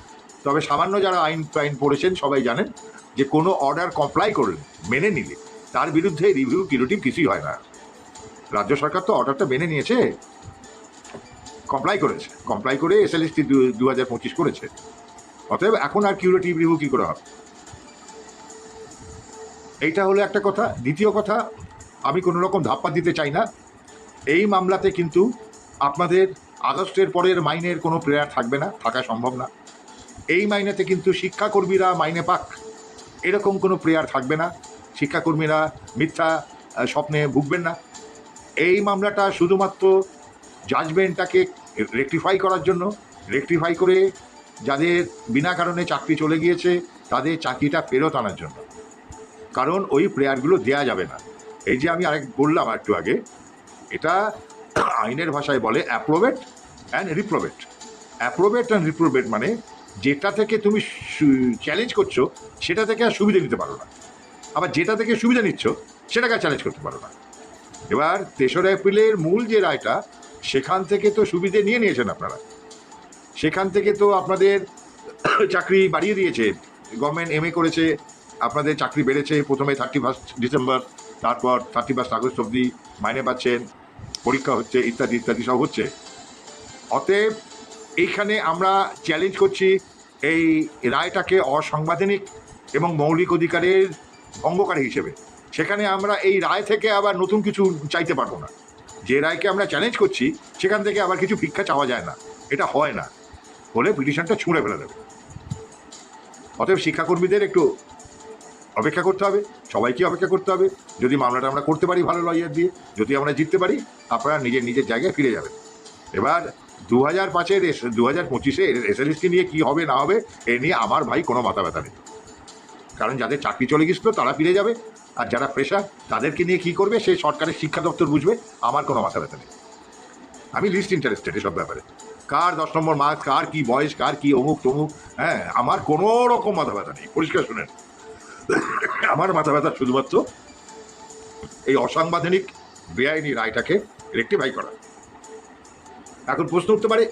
তবে সামান্য যারা আইন পড়েছেন সবাই জানেন যে কোনো অর্ডার কমপ্লাই করলে, মেনে নিলে, তার বিরুদ্ধে রিভিউ কিউরেটিভ কিছুই হয় না। রাজ্য সরকার তো অর্ডারটা মেনে নিয়েছে, কমপ্লাই করে এসএলএসটি 2025 করেছে, অতএব এখন আর কিউরেটিভ রিভিউ কী করে হবে। এইটা হলো একটা কথা। দ্বিতীয় কথা, আমি কোনো রকম ধাপ্পা দিতে চাই না। এই মামলাতে কিন্তু আপনাদের আগস্টের পরের মাইনের কোনো প্রেয়ার থাকবে না, থাকা সম্ভব না। এই মাইনেতে কিন্তু শিক্ষাকর্মীরা মাইনে পাক, এরকম কোনো প্রেয়ার থাকবে না। শিক্ষাকর্মীরা মিথ্যা স্বপ্নে ভুগবেন না। এই মামলাটা শুধুমাত্র জাজমেন্টটাকে রেকটিফাই করার জন্য, রেকটিফাই করে যাদের বিনা কারণে চাকরি চলে গিয়েছে তাদের চাকরিটা ফেরত আনার জন্য, কারণ ওই প্রেয়ারগুলো দেয়া যাবে না। এই যে আমি বললাম একটু আগে, এটা আইনের ভাষায় বলে অ্যাপ্রোভেট অ্যান্ড রিপ্রোভেট। অ্যাপ্রোভেট অ্যান্ড রিপ্রোভেট মানে যেটা থেকে তুমি চ্যালেঞ্জ করছো সেটা থেকে আর সুবিধা নিতে পারো না, আবার যেটা থেকে সুবিধা নিচ্ছ সেটাকে আর চ্যালেঞ্জ করতে পারো না। এবার 3রা এপ্রিলের মূল যে রায়টা, সেখান থেকে তো সুবিধে নিয়েছেন আপনারা, সেখান থেকে তো আপনাদের চাকরি বাড়িয়ে দিয়েছে, গভর্নমেন্ট এমএ করেছে, আপনাদের চাকরি বেড়েছে। প্রথমে 31 ডিসেম্বর, তারপর 31 আগস্ট অবধি মাইনে পাচ্ছেন, পরীক্ষা হচ্ছে, ইত্যাদি ইত্যাদি সব হচ্ছে। অতএব এইখানে আমরা চ্যালেঞ্জ করছি এই রায়টাকে অসাংবিধানিক এবং মৌলিক অধিকারের ভঙ্গকারী হিসেবে। সেখানে আমরা এই রায় থেকে আবার নতুন কিছু চাইতে পারবো না। যে রায়কে আমরা চ্যালেঞ্জ করছি সেখান থেকে আবার কিছু ভিক্ষা চাওয়া যায় না, এটা হয় না, হলে পিটিশনটা ছুঁড়ে ফেলে দেবে। অতএব শিক্ষাকর্মীদের একটু অপেক্ষা করতে হবে, সবাইকে অপেক্ষা করতে হবে। যদি মামলাটা আমরা করতে পারি ভালো লয়ার দিয়ে, যদি আমরা জিততে পারি, আপনারা নিজের নিজের জায়গায় ফিরে যাবেন। এবার 2005-এর 2025-এর এসএলএসটি নিয়ে কী হবে না হবে এ নিয়ে আমার ভাই কোনো মাথা ব্যথা নেই। কারণ যাদের চাকরি চলে গেছিল তারা ফিরে যাবে, আর যারা ফ্রেশার তাদেরকে নিয়ে কী করবে সে সরকারের শিক্ষা দপ্তর বুঝবে, আমার কোনো মাথা ব্যথা নেই। আমি লিস্ট ইন্টারেস্টেড এসব ব্যাপারে, কার 10 নম্বর মার্কস, কার কী বয়স, কার কী অমুক তমুক, হ্যাঁ, আমার কোনো রকম মাথা ব্যথা নেই। পরিষ্কার শুনেন, আমার মাথা ব্যথা শুধুমাত্র এই অসাংবিধানিক বেআইনি রায়টাকে রেকটিফাই করা। এখন প্রশ্ন উঠতে পারে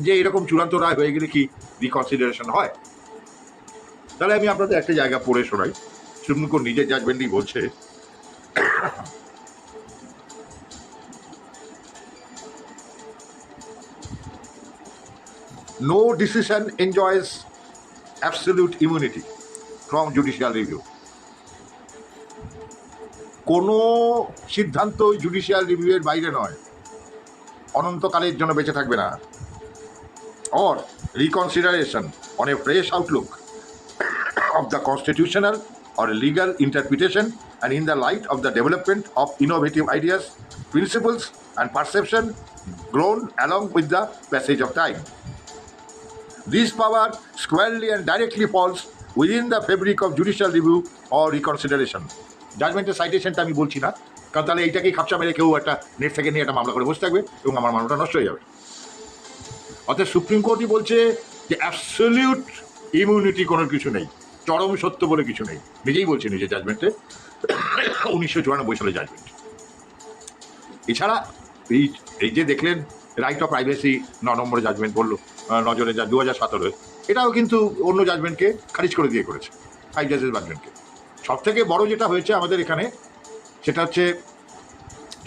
যে এরকম চূড়ান্ত রায় হয়ে গেলে কি রিকনসিডারেশন হয়? তাহলে আমি আপনাদের একটা জায়গা পড়ে শোনাই। সুপ্রিম কোর্ট নিজের জাজমেন্টই বলছে, no decision enjoys absolute immunity from judicial review. কোনো সিদ্ধান্ত জুডিশিয়াল রিভিউয়ের বাইরে নয়, অনন্তকালের জন্য বেঁচে থাকবে না। or reconsideration on a fresh outlook of the constitutional or legal interpretation and in the light of the development of innovative ideas, principles and perception grown along with the passage of time. This power squarely and directly falls within the fabric of judicial review or reconsideration. জাজমেন্টের সাইটেশনটা আমি বলছি না, কারণ তাহলে এইটাকেই খাপচা মেরে কেউ একটা net থেকে নিয়ে একটা মামলা করে বসে থাকবে এবং আমার মামলাটা নষ্ট হয়ে যাবে। অর্থাৎ সুপ্রিম কোর্টই বলছে যে অ্যাবসলিউট ইমিউনিটি কোনো কিছু নেই, চরম সত্য বলে কিছু নেই, নিজেই বলছে নিজের জাজমেন্টে, 1994 সালে জাজমেন্ট। এছাড়া এই যে দেখলেন রাইট অফ প্রাইভেসি 9 নম্বরে জাজমেন্ট বললো, নজরে যা 2017, এটাও কিন্তু অন্য জাজমেন্টকে খারিজ করে দিয়ে করেছে, 5 জাজের জাজমেন্টকে। সব থেকে বড় যেটা হয়েছে আমাদের এখানে সেটা হচ্ছে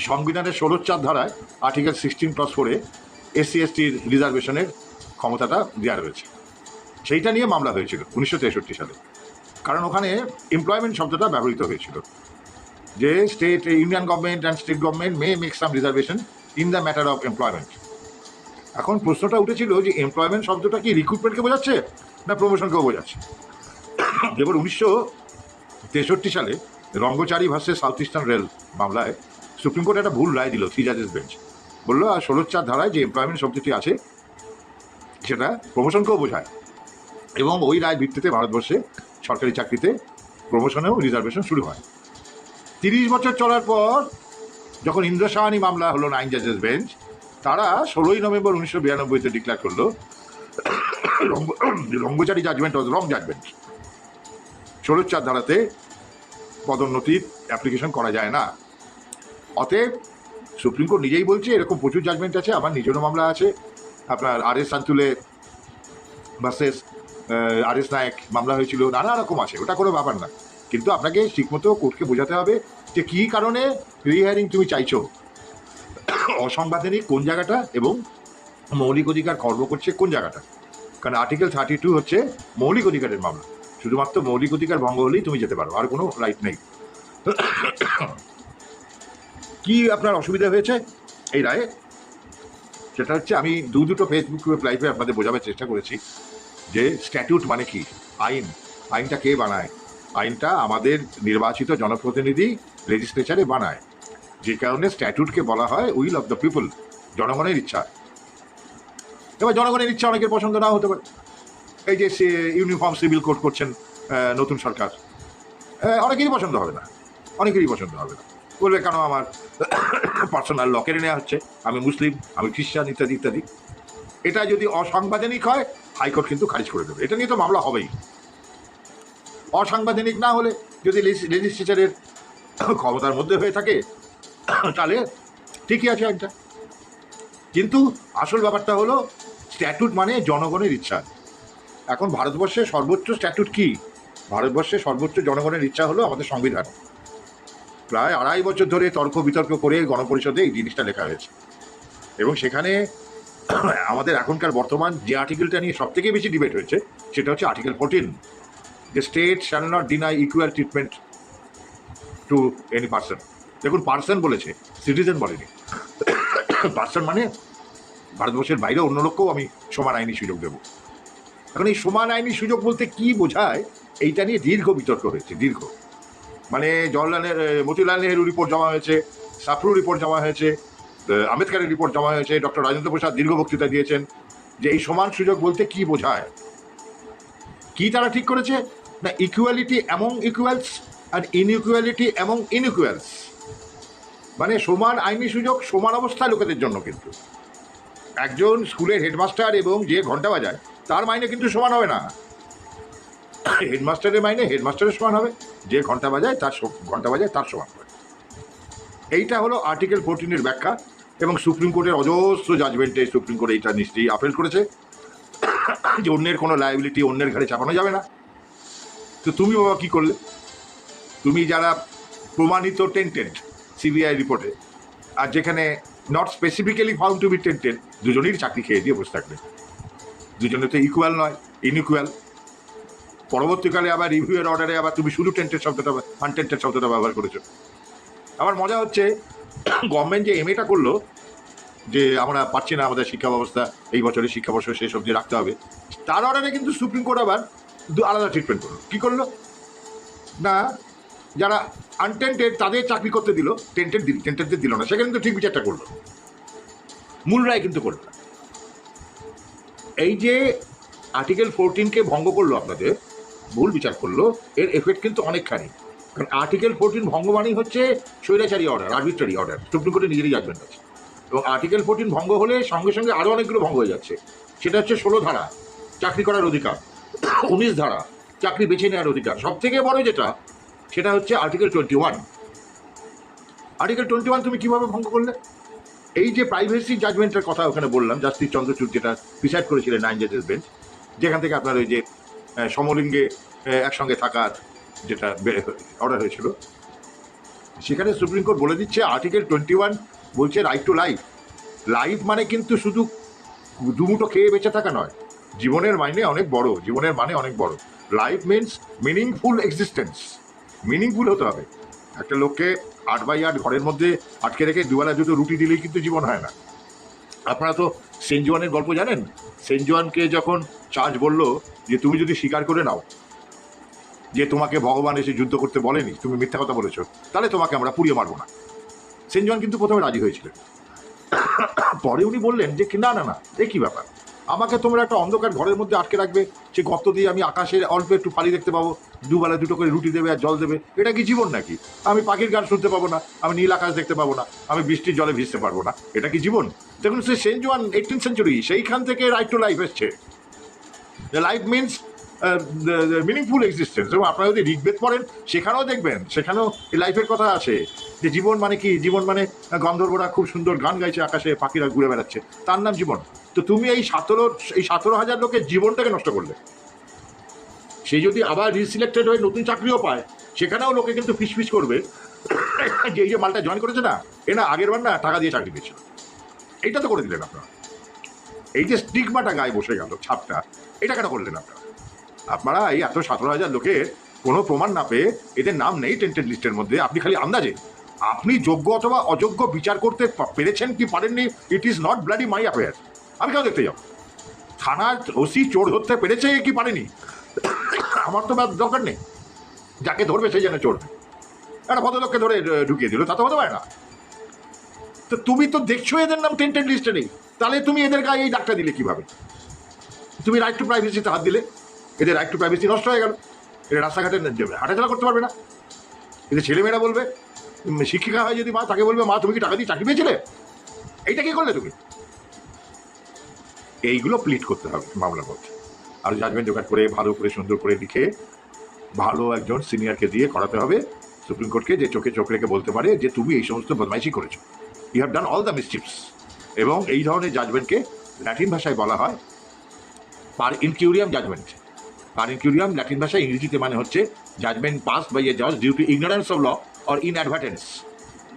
সংবিধানের 16 ধারায় আর্টিকেল 16+4-এ SC/STর রিজার্ভেশনের ক্ষমতাটা দেওয়া রয়েছে। সেইটা নিয়ে মামলা হয়েছিল 1963 সালে, কারণ ওখানে এমপ্লয়মেন্ট শব্দটা ব্যবহৃত হয়েছিল, যে state union government and state government May make some reservation in the matter of employment. এখন প্রশ্নটা উঠেছিল যে এমপ্লয়মেন্ট শব্দটা কি রিক্রুটমেন্টকে বোঝাচ্ছে না প্রমোশনকেও বোঝাচ্ছে। এবার 1963 সালে রঙ্গচারী ভার্সেস সাউথ ইস্টার্ন রেল মামলায় সুপ্রিম কোর্ট একটা ভুল রায় দিল, 3 জাজেস বেঞ্চ বললো আর 16 ধারায় যে এমপ্লয়মেন্ট শব্দটি আছে সেটা প্রমোশনকেও বোঝায়, এবং ওই রায় ভিত্তিতে ভারতবর্ষে সরকারি চাকরিতে প্রমোশনেও রিজার্ভেশন শুরু হয়। 30 বছর চলার পর যখন ইন্দ্রসাহানি মামলা হলো 9 জাজেস বেঞ্চ, তারা 16 নভেম্বর 1992-তে ডিক্লেয়ার করলো রঙ্গচারী জাজমেন্ট ওয়াজ রং জাজমেন্ট। 16 ধারাতে পদোন্নতির অ্যাপ্লিকেশন করা যায় না। অতএব সুপ্রিম কোর্ট নিজেই বলছে এরকম প্রচুর জাজমেন্ট আছে, আমার নিজেরও মামলা আছে, আপনার RS সান্তুলে ভার্সেস RS নায়ক মামলা হয়েছিল, নানা রকম আছে, ওটা কোনো ব্যাপার না। কিন্তু আপনাকে ঠিকমতো কোর্টকে বোঝাতে হবে যে কী কারণে রিহিয়ারিং তুমি চাইছো, অসাংবিধানিক কোন জায়গাটা এবং মৌলিক অধিকার খর্ব করছে কোন জায়গাটা। কারণ আর্টিকেল 32 হচ্ছে মৌলিক অধিকারের মামলা, শুধুমাত্র মৌলিক অধিকার ভঙ্গ হলেই তুমি যেতে পারো, আর কোনো রাইট নেই। কি আপনার অসুবিধা হয়েছে এই রায়ে, সেটা হচ্ছে আমি দুটো ফেসবুক লাইভে আপনাদের বোঝাবার চেষ্টা করেছি যে স্ট্যাটিউট মানে কি, আইনটা কে বানায়, আইনটা আমাদের নির্বাচিত জনপ্রতিনিধি লেজিসলেচারে বানায়, যে কারণে স্ট্যাটিউটকে বলা হয় উইল অফ দ্য পিপল, জনগণের ইচ্ছা। এবার জনগণের ইচ্ছা অনেকের পছন্দ নাও হতে পারে। এই যে ইউনিফর্ম সিভিল কোড করছেন নতুন সরকার, অনেকেরই পছন্দ হবে না, বলবে কেন আমার পার্সোনাল ল কেড়ে নেওয়া হচ্ছে, আমি মুসলিম, আমি খ্রিস্টান, ইত্যাদি ইত্যাদি। এটা যদি অসাংবিধানিক হয় হাইকোর্ট কিন্তু খারিজ করে দেবে, এটা নিয়ে তো মামলা হবেই। অসাংবিধানিক না হলে যদি লেজিসলেচারের ক্ষমতার মধ্যে হয়ে থাকে তাহলে ঠিকই আছে একটা। কিন্তু আসল ব্যাপারটা হলো স্ট্যাটুট মানে জনগণের ইচ্ছা। এখন ভারতবর্ষের সর্বোচ্চ স্ট্যাটুট কি? ভারতবর্ষের সর্বোচ্চ জনগণের ইচ্ছা হলো আমাদের সংবিধান। প্রায় 2.5 বছর ধরে তর্ক বিতর্ক করে গণপরিষদে এই জিনিসটা লেখা হয়েছে, এবং সেখানে আমাদের এখনকার বর্তমান যে আর্টিকেলটা নিয়ে সব থেকে বেশি ডিবেট হয়েছে সেটা হচ্ছে আর্টিকেল 14, যে state shall not deny equal treatment to any person. দেখুন, পার্সন বলেছে, সিটিজেন বলেনি। পার্সন মানে ভারতবর্ষের বাইরে অন্য লোককেও আমি সমান আইনি সুযোগ দেবো। এখন এই সমান আইনি সুযোগ বলতে কি বোঝায় এইটা নিয়ে দীর্ঘ বিতর্ক হয়েছে, দীর্ঘ। মানে মতিলাল নেহেরু রিপোর্ট জমা হয়েছে, সাফরু রিপোর্ট জমা হয়েছে, আম্বেদকারের রিপোর্ট জমা হয়েছে, ডক্টর রাজেন্দ্র প্রসাদ দীর্ঘ বক্তৃতা দিয়েছেন যে এই সমান সুযোগ বলতে কি বোঝায়। কি তারা ঠিক করেছে না, ইকুয়ালিটি অ্যামং ইকুয়ালস আর ইনইকুয়ালিটি অ্যামং ইনইকুয়ালস, মানে সমান আইনি সুযোগ সমান অবস্থায় লোকেদের জন্য। কিন্তু একজন স্কুলের হেডমাস্টার এবং যে ঘন্টা বাজায় তার মাইনে কিন্তু সমান হবে না। হেডমাস্টারের মাইনে হেডমাস্টারের সমান হবে, যে ঘন্টা বাজায় তার সমান হবে। এইটা হলো আর্টিকেল 14-এর ব্যাখ্যা, এবং সুপ্রিম কোর্টের অজস্র জাজমেন্টে সুপ্রিম কোর্ট এইটা নিশ্চয়ই আপিল করেছে যে অন্যের কোনো লায়াবিলিটি অন্যের ঘাড়ে চাপানো যাবে না। তো তুমি বাবা কী করলে? তুমি যারা প্রমাণিত টেন্টেড সিবিআই রিপোর্টে, আর যেখানে not specifically found to be tainted, দুজনেরই চাকরি খেয়ে দিয়ে বসে থাকবে। দুজনে তো ইকুয়াল নয়, ইনইকুয়াল। পরবর্তীকালে আবার রিভিউয়ের অর্ডারে আবার তুমি শুধু আনটেন্টেড শব্দটা ব্যবহার করেছো। আমার মজা হচ্ছে গভর্নমেন্ট যে এমএটা করলো যে আমরা পাচ্ছি না, আমাদের শিক্ষা ব্যবস্থা এই বছরের শিক্ষাবর্ষ শেষ অবধি রাখতে হবে, তার অর্ডারে কিন্তু সুপ্রিম কোর্ট আবার আলাদা ট্রিটমেন্ট করলো। কী করলো না, যারা আনটেন্টেড তাদের চাকরি করতে দিল, টেন্টেডদের দিল না। সেখানে কিন্তু ঠিক বিচারটা করলো, মূল রায় কিন্তু করলো না। এই যে আর্টিকেল 14-কে ভঙ্গ করলো, আপনাদের ভুল বিচার করলো, এর এফেক্ট কিন্তু অনেকখানি। কারণ আর্টিকেল 14 ভঙ্গ মানেই হচ্ছে স্বৈরাচারী অর্ডার, আরবিট্রারি অর্ডার। সুপ্রিম কোর্টে নিজেরই জাজমেন্ট আছে। এবং আর্টিকেল 14 ভঙ্গ হলে সঙ্গে সঙ্গে আরও অনেকগুলো ভঙ্গ হয়ে যাচ্ছে। সেটা হচ্ছে 16 ধারা, চাকরি করার অধিকার; 19 ধারা, চাকরি বেছে নেওয়ার অধিকার; সব থেকে বড় যেটা, সেটা হচ্ছে আর্টিকেল 21। আর্টিকেল 21 তুমি কীভাবে ভঙ্গ করলে? এই যে প্রাইভেসি জাজমেন্টের কথা ওখানে বললাম, জাস্টিস চন্দ্রচূড় যেটা প্রিসাইড করেছিলেন 9 জাজেস বেঞ্চ, যেখান থেকে আপনার ওই যে সমলিঙ্গে একসঙ্গে থাকার যেটা অর্ডার হয়েছিল, সেখানে সুপ্রিম কোর্ট বলে দিচ্ছে আর্টিকেল 21 বলছে রাইট টু লাইফ। লাইফ মানে কিন্তু শুধু দুমুটো খেয়ে বেঁচে থাকা নয়, জীবনের মানে অনেক বড়। Life means meaningful existence. Meaningful হতে হবে। একটা লোককে 8x8 ঘরের মধ্যে আটকে রেখে দুবেলা দুটো রুটি দিলেই কিন্তু জীবন হয় না। আপনারা তো সেন্ট জোয়ানের গল্প জানেন। সেন্ট জোয়ানকে যখন চার্জ বলল যে তুমি যদি স্বীকার করে নাও যে তোমাকে ভগবান এসে যুদ্ধ করতে বলেনি, তুমি মিথ্যা কথা বলেছো, তাহলে তোমাকে আমরা পুড়িয়ে মারবো না। সেন্ট জোয়ান কিন্তু প্রথমে রাজি হয়েছিলেন। পরে উনি বললেন যে না, এ কী ব্যাপার, আমাকে তোমরা একটা অন্ধকার ঘরের মধ্যে আটকে রাখবে, সে গর্ত দিয়ে আমি আকাশের অল্প একটু ফালি দেখতে পাবো, দুবেলা দুটো করে রুটি দেবে আর জল দেবে, এটা কি জীবন নাকি? আমি পাখির গান শুনতে পাবো না, আমি নীল আকাশ দেখতে পাবো না, আমি বৃষ্টির জলে ভিজতে পারবো না, এটা কি জীবন? দেখুন, সে সেন্ট জোয়ান 18th সেঞ্চুরি, সেইখান থেকে রাইট টু লাইফ এসছে। Life means meaningful existence. এবং আপনারা যদি ঋগ্বেদ পড়েন, সেখানেও দেখবেন, সেখানেও এই লাইফের কথা আছে, যে জীবন মানে কি? জীবন মানে গন্ধর্বরা খুব সুন্দর গান গাইছে, আকাশে পাখিরা ঘুরে বেড়াচ্ছে, তার নাম জীবন। তো তুমি এই 17,000 লোকের জীবনটাকে নষ্ট করলে। সে যদি আবার রিসিলেক্টেড হয়ে নতুন চাকরিও পায়, সেখানেও লোকে কিন্তু ফিস করবে যে এই যে মালটা জয়েন করেছে না, এ না আগের বার না টাকা দিয়ে চাকরি পেয়েছিল। এইটা তো করে দিলেন আপনারা। এই যে স্টিগমাটা গায়ে বসে গেল, ছাপটা, এটা কেন করলেন আপনারা? এই এত 17,000 লোকের কোনো প্রমাণ না পেয়ে, এদের নাম নেই টেন্টেড লিস্টের মধ্যে, আপনি খালি আন্দাজে, আপনি যোগ্য অথবা অযোগ্য বিচার করতে পেরেছেন কি পারেননি, it is not bloody my affair. আমি কেন দেখতে যাব? থানার ওসি চোর ধরতে পেরেছে কি পারেনি, আমার তো দরকার নেই। যাকে ধরবে সেই যেন চোর, একটা ভদ্রলোককে ধরে ঢুকিয়ে দিল, তা তো হতে পারে না। তো তুমি তো দেখছো এদের নাম টেন্টেড লিস্টে নেই, তাহলে তুমি এদের গায়ে এই ডাকটা দিলে কিভাবে? তুমি রাইট টু প্রাইভেসিতে হাত দিলে, এদের রাইট টু প্রাইভেসি নষ্ট হয়ে গেল। এদের রাস্তাঘাটে হাঁটাচলা করতে পারবে না। এদের ছেলেমেয়েরা বলবে, শিক্ষিকা হয় যদি মা, তাকে বলবে মা তুমি কি টাকা দিয়ে চাকরি পেয়েছিলে? এইটা কি করলে তুমি? এইগুলো প্লিট করতে হবে মামলার মধ্যে, আর জাজমেন্ট জোগাড় করে ভালো করে সুন্দর করে লিখে ভালো একজন সিনিয়রকে দিয়ে করাতে হবে সুপ্রিম কোর্টকে, যে চোখে চোখ রেখে বলতে পারে যে তুমি এই সমস্ত বদমাইশি করেছো, you have done all the মিসচিভস। এবং এই ধরনের জাজমেন্টকে ল্যাটিন ভাষায় বলা হয় পার ইনকিউরিয়াম জাজমেন্ট। পার ইনকিউরিয়াম ল্যাটিন ভাষায়, ইংরেজিতে মানে হচ্ছে জাজমেন্ট পাস বাই এ জজ due to ignorance of law or inadvertence.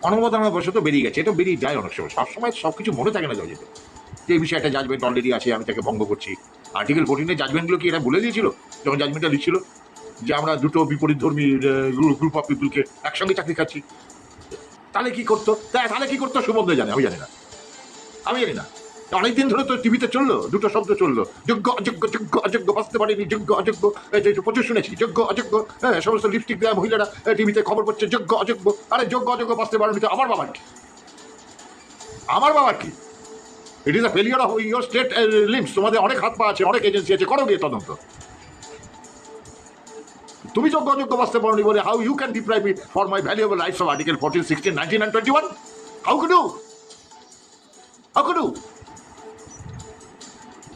অনবধানবশত বেরিয়ে গেছে, এটা বেরিয়ে যায় অনেক সময়, সবসময় সব কিছু মনে থাকে না জজের, যে এই বিষয়ে একটা জাজমেন্ট অলরেডি আছে, আমি তাকে ভঙ্গ করছি। আর্টিকেল 14-এর জাজমেন্টগুলো কি এটা বলে দিয়েছিল যখন জাজমেন্টটা লিখছিল যে আমরা দুটো বিপরীত ধর্মী গ্রুপ অফ পিপুলকে একসঙ্গে চাকরি খাচ্ছি? তাহলে কি করতো? সুমন্ত জানে, আমি জানি না। অনেকদিন ধরে তো টিভিতে চললো, দুটো শব্দ চললো, যোগ্য অযোগ্য, যোগ্য অযোগ্য, বাঁচতে পারেনি, যোগ্য অযোগ্য, প্রচুর শুনেছি যোগ্য অযোগ্য। হ্যাঁ, সমস্ত লিপস্টিক দেওয়া মহিলারা টিভিতে খবর পড়ছে যোগ্য অযোগ্য। আরে যোগ্য অযোগ্য বাঁচতে পারেনি তো আমার বাবার কি? আমার বাবার কি? It is a failure of your state limbs. তোমাদের অনেক হাত পা আছে, অনেক এজেন্সি আছে, করো গিয়ে তদন্ত। তুমি যোগ্য অযোগ্য বাঁচতে পারোনি বলে how you can deprive me for my valuable rights of article 14, 16, 19 and 21? How could you? How could you?